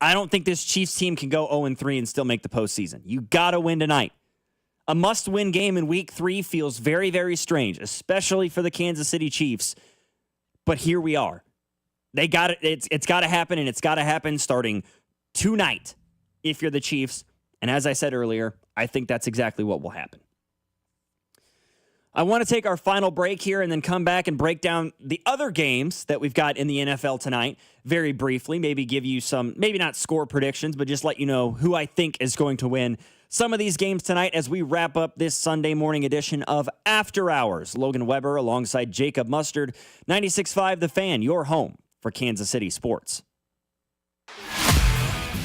I don't think this Chiefs team can go 0-3 and still make the postseason. You got to win tonight. A must-win game in Week 3 feels very, very strange, especially for the Kansas City Chiefs. But here we are. They got it. It's got to happen, and it's got to happen starting tonight if you're the Chiefs. And as I said earlier, I think that's exactly what will happen. I want to take our final break here and then come back and break down the other games that we've got in the NFL tonight very briefly. Maybe give you some, maybe not score predictions, but just let you know who I think is going to win some of these games tonight as we wrap up this Sunday morning edition of After Hours. Logan Weber alongside Jacob Mustard, 96.5 The Fan, your home for Kansas City sports.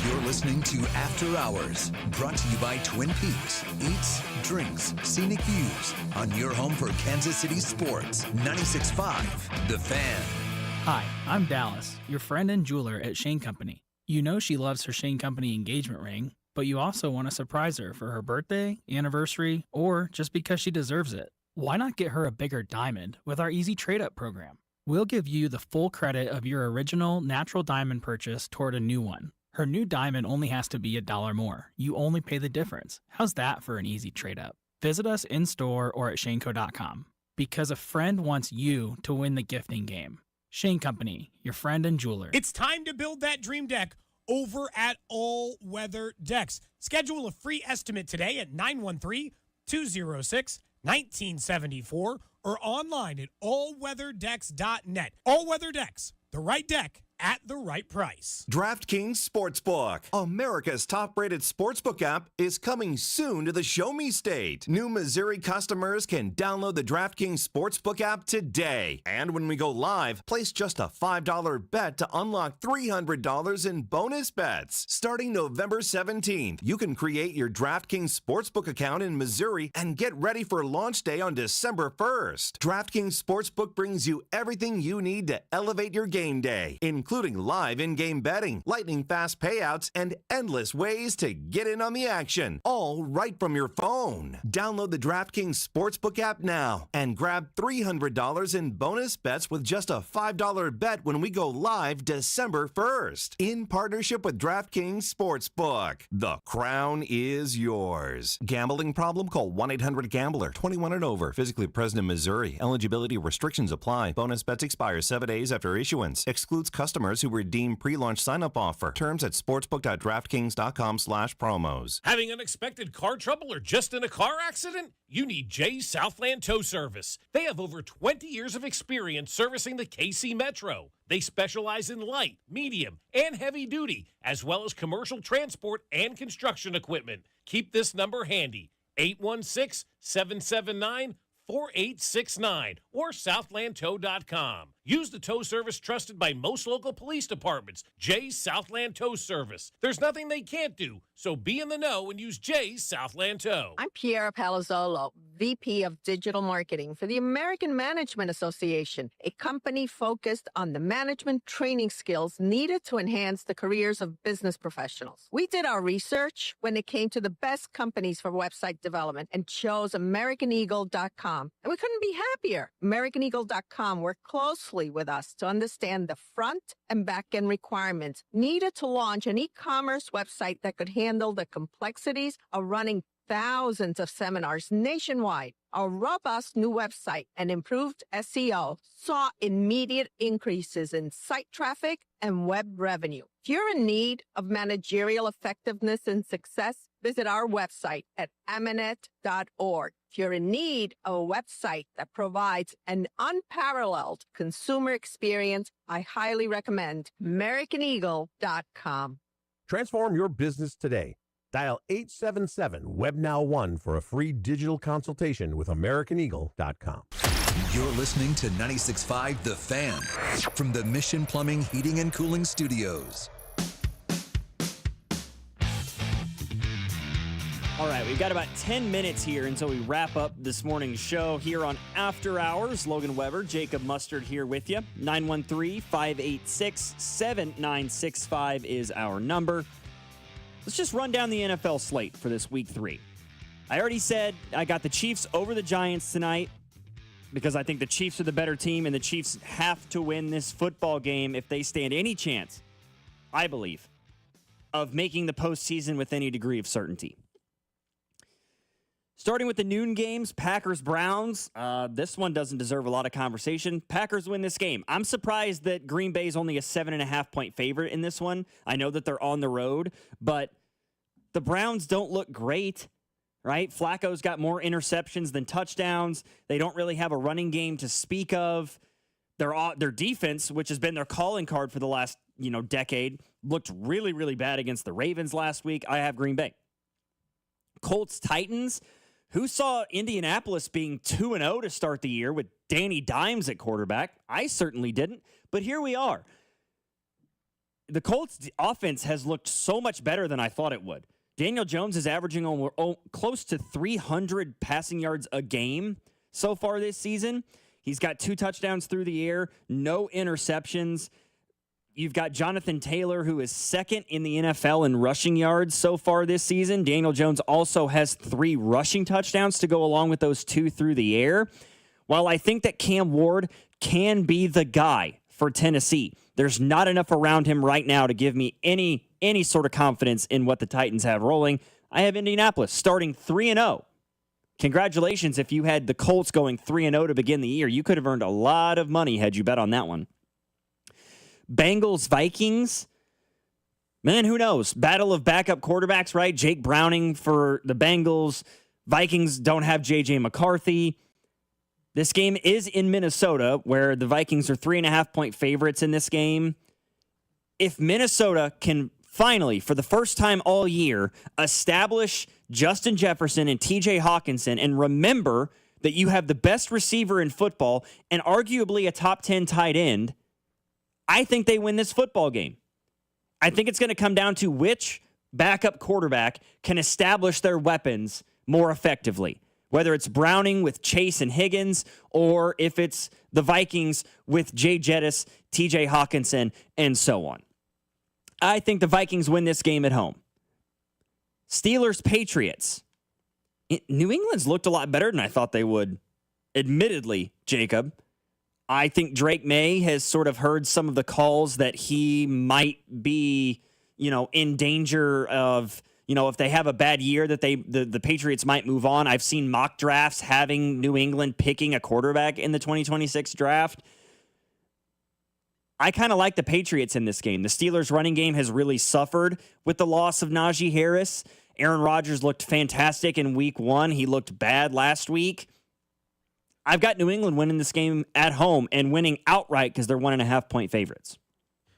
You're listening to After Hours, brought to you by Twin Peaks. Eats, drinks, scenic views on your home for Kansas City sports. 96.5 The Fan. Hi, I'm Dallas, your friend and jeweler at Shane Company. You know she loves her Shane Company engagement ring, but you also want to surprise her for her birthday, anniversary, or just because she deserves it. Why not get her a bigger diamond with our easy trade-up program? We'll give you the full credit of your original natural diamond purchase toward a new one. Her new diamond only has to be $1 more. You only pay the difference. How's that for an easy trade-up? Visit us in-store or at shaneco.com. Because a friend wants you to win the gifting game. Shane Company, your friend and jeweler. It's time to build that dream deck over at All Weather Decks. Schedule a free estimate today at 913-206-1974 or online at allweatherdecks.net. All Weather Decks, the right deck at the right price. DraftKings Sportsbook, America's top-rated sportsbook app, is coming soon to the Show Me State. New Missouri customers can download the DraftKings Sportsbook app today. And when we go live, place just a $5 bet to unlock $300 in bonus bets. Starting November 17th, you can create your DraftKings Sportsbook account in Missouri and get ready for launch day on December 1st. DraftKings Sportsbook brings you everything you need to elevate your game day, including live in-game betting, lightning-fast payouts, and endless ways to get in on the action, all right from your phone. Download the DraftKings Sportsbook app now and grab $300 in bonus bets with just a $5 bet when we go live December 1st. In partnership with DraftKings Sportsbook, the crown is yours. Gambling problem? Call 1-800-GAMBLER. 21 and over. Physically present in Missouri. Eligibility restrictions apply. Bonus bets expire 7 days after issuance. Excludes customers who redeem pre-launch sign-up offer. Terms at sportsbook.draftkings.com/promos. Having unexpected car trouble or just in a car accident? You need Jay's Southland Tow Service. They have over 20 years of experience servicing the KC Metro. They specialize in light, medium, and heavy duty, as well as commercial transport and construction equipment. Keep this number handy, 816-779-4869 or southlandtow.com. Use the tow service trusted by most local police departments, Jay's Southland Tow Service. There's nothing they can't do, So be in the know and use Jay's Southland Tow. I'm Piera Palazzolo, VP of Digital Marketing for the American Management Association, a company focused on the management training skills needed to enhance the careers of business professionals. We did our research when it came to the best companies for website development and chose AmericanEagle.com. And we couldn't be happier. AmericanEagle.com worked closely with us to understand the front and back end requirements needed to launch an e-commerce website that could handle the complexities of running thousands of seminars nationwide. Our robust new website and improved SEO saw immediate increases in site traffic and web revenue. If you're in need of managerial effectiveness and success, visit our website at amanet.org. If you're in need of a website that provides an unparalleled consumer experience, I highly recommend AmericanEagle.com. Transform your business today. Dial 877-WEBNOW1 for a free digital consultation with AmericanEagle.com. You're listening to 96.5 The Fan from the Mission Plumbing, Heating, and Cooling Studios. All right, we've got about 10 minutes here until we wrap up this morning's show here on After Hours. Logan Weber, Jacob Mustard here with you. 913-586-7965 is our number. Let's just run down the NFL slate for this week 3. I already said I got the Chiefs over the Giants tonight because I think the Chiefs are the better team and the Chiefs have to win this football game if they stand any chance, I believe, of making the postseason with any degree of certainty. Starting with the noon games, Packers-Browns. This one doesn't deserve a lot of conversation. Packers win this game. I'm surprised that Green Bay is only a 7.5-point favorite in this one. I know that they're on the road, but the Browns don't look great, right? Flacco's got more interceptions than touchdowns. They don't really have a running game to speak of. Their defense, which has been their calling card for the last decade, looked really, really bad against the Ravens last week. I have Green Bay. Colts-Titans. Who saw Indianapolis being 2-0 to start the year with Danny Dimes at quarterback? I certainly didn't, but here we are. The Colts' offense has looked so much better than I thought it would. Daniel Jones is averaging close to 300 passing yards a game so far this season. He's got 2 touchdowns through the air, no interceptions. You've got Jonathan Taylor, who is second in the NFL in rushing yards so far this season. Daniel Jones also has 3 rushing touchdowns to go along with those 2 through the air. While I think that Cam Ward can be the guy for Tennessee, there's not enough around him right now to give me any sort of confidence in what the Titans have rolling. I have Indianapolis starting 3-0. Congratulations if you had the Colts going 3-0 to begin the year. You could have earned a lot of money had you bet on that one. Bengals, Vikings. Man, who knows? Battle of backup quarterbacks, right? Jake Browning for the Bengals. Vikings don't have J.J. McCarthy. This game is in Minnesota, where the Vikings are 3.5-point favorites in this game. If Minnesota can finally, for the first time all year, establish Justin Jefferson and T.J. Hawkinson, and remember that you have the best receiver in football and arguably a top 10 tight end, I think they win this football game. I think it's going to come down to which backup quarterback can establish their weapons more effectively, whether it's Browning with Chase and Higgins or if it's the Vikings with Jay Jettis, TJ Hawkinson, and so on. I think the Vikings win this game at home. Steelers-Patriots. New England's looked a lot better than I thought they would, admittedly, Jacob. I think Drake May has sort of heard some of the calls that he might be, in danger of, if they have a bad year, that the Patriots might move on. I've seen mock drafts having New England picking a quarterback in the 2026 draft. I kind of like the Patriots in this game. The Steelers' running game has really suffered with the loss of Najee Harris. Aaron Rodgers looked fantastic in week 1. He looked bad last week. I've got New England winning this game at home and winning outright because they're 1.5-point favorites.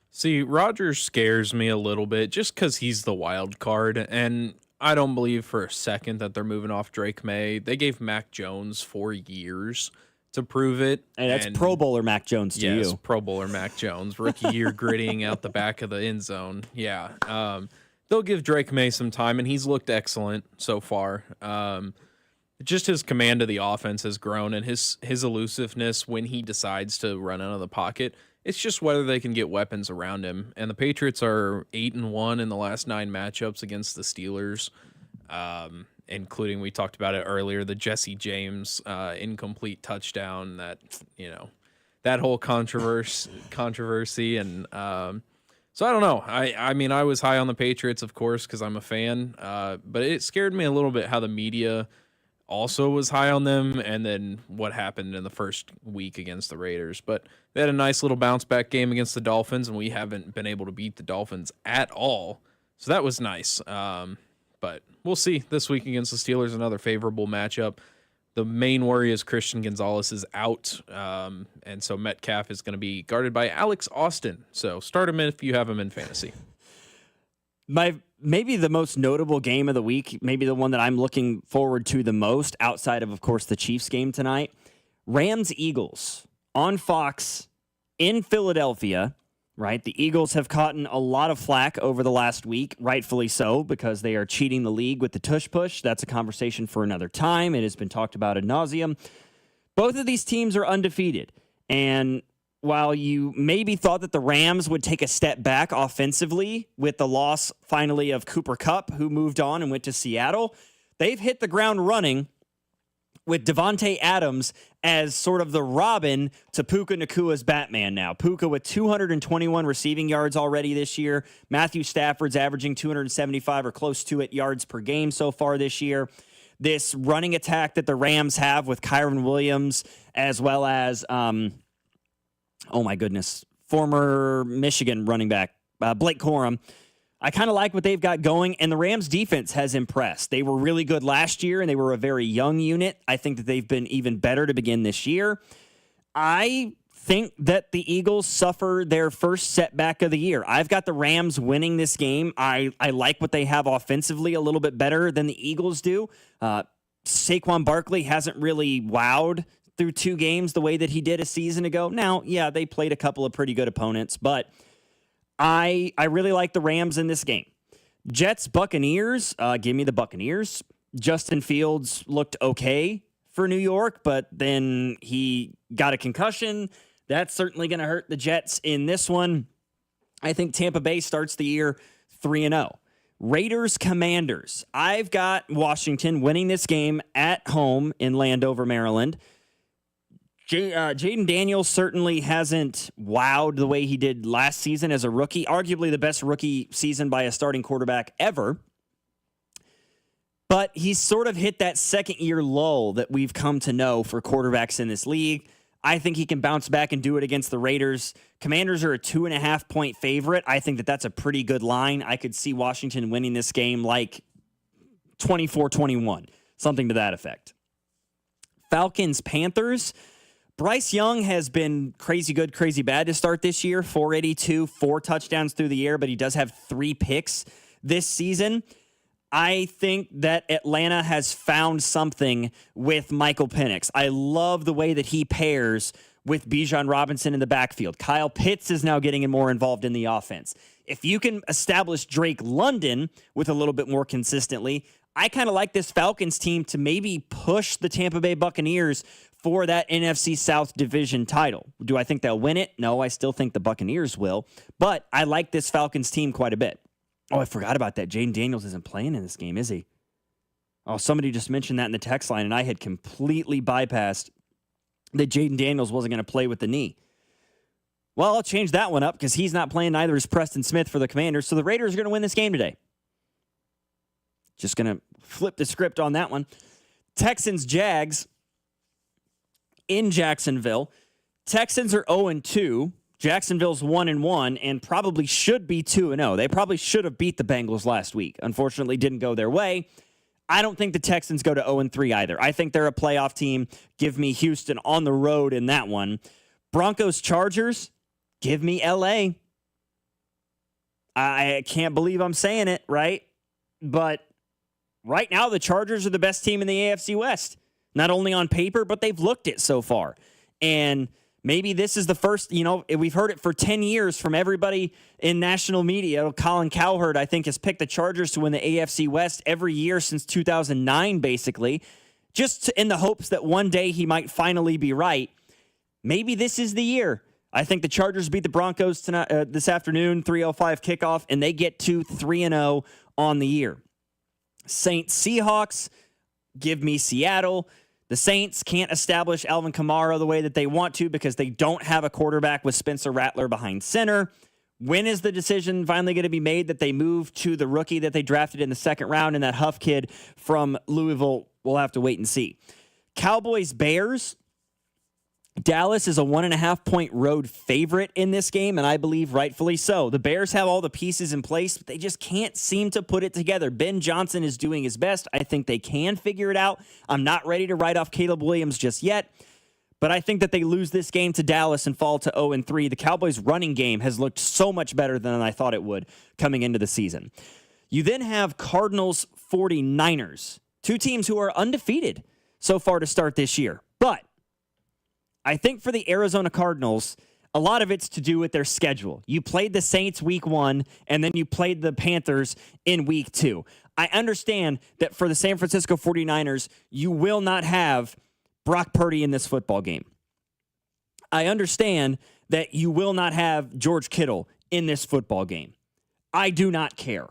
See, Rodgers scares me a little bit just because he's the wild card, and I don't believe for a second that they're moving off Drake May. They gave Mac Jones 4 years to prove it. And that's Pro Bowler Mac Jones to you. Yes, Pro Bowler Mac Jones. Rookie year grittying out the back of the end zone. Yeah. They'll give Drake May some time, and he's looked excellent so far. Just his command of the offense has grown, and his elusiveness when he decides to run out of the pocket. It's just whether they can get weapons around him. And the Patriots are 8-1 in the last 9 matchups against the Steelers, including, we talked about it earlier, the Jesse James incomplete touchdown, that whole controversy. And so I don't know. I mean, I was high on the Patriots, of course, because I'm a fan, but it scared me a little bit how the media also was high on them, and then what happened in the first week against the Raiders. But they had a nice little bounce back game against the Dolphins, and we haven't been able to beat the Dolphins at all. So that was nice. But we'll see this week against the Steelers, another favorable matchup. The main worry is Christian Gonzalez is out, and so Metcalf is going to be guarded by Alex Austin. So start him if you have him in fantasy. Maybe the most notable game of the week, maybe the one that I'm looking forward to the most, outside of course, the Chiefs game tonight, Rams-Eagles on Fox in Philadelphia, right? The Eagles have caught a lot of flack over the last week, rightfully so, because they are cheating the league with the tush-push. That's a conversation for another time. It has been talked about ad nauseum. Both of these teams are undefeated, and while you maybe thought that the Rams would take a step back offensively with the loss finally of Cooper Kupp, who moved on and went to Seattle, they've hit the ground running with Devontae Adams as sort of the Robin to Puka Nakua's Batman now. Puka with 221 receiving yards already this year. Matthew Stafford's averaging 275 or close to it yards per game so far this year. This running attack that the Rams have with Kyron Williams, as well as oh my goodness, former Michigan running back, Blake Corum. I kind of like what they've got going, and the Rams defense has impressed. They were really good last year, and they were a very young unit. I think that they've been even better to begin this year. I think that the Eagles suffer their first setback of the year. I've got the Rams winning this game. I like what they have offensively a little bit better than the Eagles do. Saquon Barkley hasn't really wowed through 2 games the way that he did a season ago. Now, yeah, they played a couple of pretty good opponents, but I really like the Rams in this game. Jets-Buccaneers, give me the Buccaneers. Justin Fields looked okay for New York, but then he got a concussion. That's certainly going to hurt the Jets in this one. I think Tampa Bay starts the year 3-0. Raiders-Commanders. I've got Washington winning this game at home in Landover, Maryland. Jaden Daniels certainly hasn't wowed the way he did last season as a rookie, arguably the best rookie season by a starting quarterback ever. But he's sort of hit that second-year lull that we've come to know for quarterbacks in this league. I think he can bounce back and do it against the Raiders. Commanders are a 2.5-point favorite. I think that that's a pretty good line. I could see Washington winning this game like 24-21, something to that effect. Falcons-Panthers. Bryce Young has been crazy good, crazy bad to start this year. 482, 4 touchdowns through the air, but he does have 3 picks this season. I think that Atlanta has found something with Michael Penix. I love the way that he pairs with Bijan Robinson in the backfield. Kyle Pitts is now getting more involved in the offense. If you can establish Drake London with a little bit more consistently, I kind of like this Falcons team to maybe push the Tampa Bay Buccaneers for that NFC South division title. Do I think they'll win it? No, I still think the Buccaneers will. But I like this Falcons team quite a bit. Oh, I forgot about that. Jaden Daniels isn't playing in this game, is he? Oh, somebody just mentioned that in the text line, and I had completely bypassed that Jaden Daniels wasn't going to play with the knee. Well, I'll change that one up because he's not playing, neither is Preston Smith for the Commanders. So the Raiders are going to win this game today. Just going to flip the script on that one. Texans-Jags in Jacksonville. Texans are 0-2. Jacksonville's 1-1 and probably should be 2-0. They probably should have beat the Bengals last week. Unfortunately, didn't go their way. I don't think the Texans go to 0-3 either. I think they're a playoff team. Give me Houston on the road in that one. Broncos-Chargers, give me LA. I can't believe I'm saying it, right? But right now, the Chargers are the best team in the AFC West. Not only on paper, but they've looked it so far. And Maybe this is the first, we've heard it for 10 years from everybody in national media. Colin Cowherd, I think, has picked the Chargers to win the AFC West every year since 2009, basically, just in the hopes that one day he might finally be right. Maybe this is the year. I think the Chargers beat the Broncos tonight, this afternoon, 3:05 kickoff, and they get to 3-0 on the year. Saints Seahawks, give me Seattle. The Saints can't establish Alvin Kamara the way that they want to because they don't have a quarterback with Spencer Rattler behind center. When is the decision finally going to be made that they move to the rookie that they drafted in the second round and that Huff kid from Louisville? We'll have to wait and see. Cowboys Bears. Dallas is a 1.5-point road favorite in this game, and I believe rightfully so. The Bears have all the pieces in place, but they just can't seem to put it together. Ben Johnson is doing his best. I think they can figure it out. I'm not ready to write off Caleb Williams just yet, but I think that they lose this game to Dallas and fall to 0-3. The Cowboys' running game has looked so much better than I thought it would coming into the season. You then have Cardinals 49ers, two teams who are undefeated so far to start this year, but I think for the Arizona Cardinals, a lot of it's to do with their schedule. You played the Saints week 1, and then you played the Panthers in week 2. I understand that for the San Francisco 49ers, you will not have Brock Purdy in this football game. I understand that you will not have George Kittle in this football game. I do not care.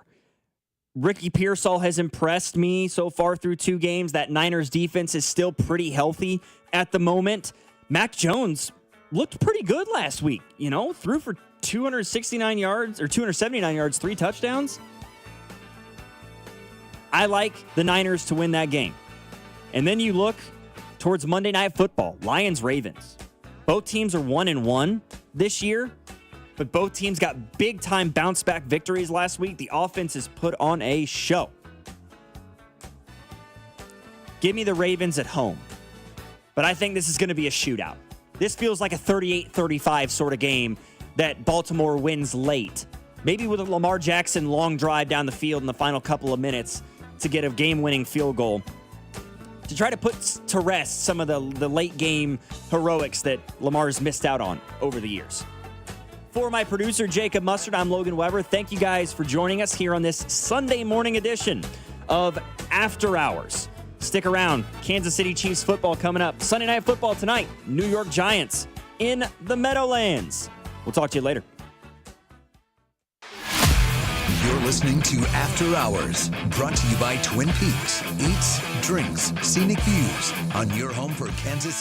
Ricky Pearsall has impressed me so far through 2 games. That Niners defense is still pretty healthy at the moment. Mac Jones looked pretty good last week, threw for 269 yards or 279 yards, 3 touchdowns. I like the Niners to win that game. And then you look towards Monday Night Football, Lions-Ravens. Both teams are 1-1 this year, but both teams got big-time bounce-back victories last week. The offense has put on a show. Give me the Ravens at home. But I think this is going to be a shootout. This feels like a 38-35 sort of game that Baltimore wins late. Maybe with a Lamar Jackson long drive down the field in the final couple of minutes to get a game-winning field goal to try to put to rest some of the late-game heroics that Lamar's missed out on over the years. For my producer, Jacob Mustard, I'm Logan Weber. Thank you guys for joining us here on this Sunday morning edition of After Hours. Stick around. Kansas City Chiefs football coming up. Sunday Night Football tonight. New York Giants in the Meadowlands. We'll talk to you later. You're listening to After Hours, brought to you by Twin Peaks. Eats, drinks, scenic views on your home for Kansas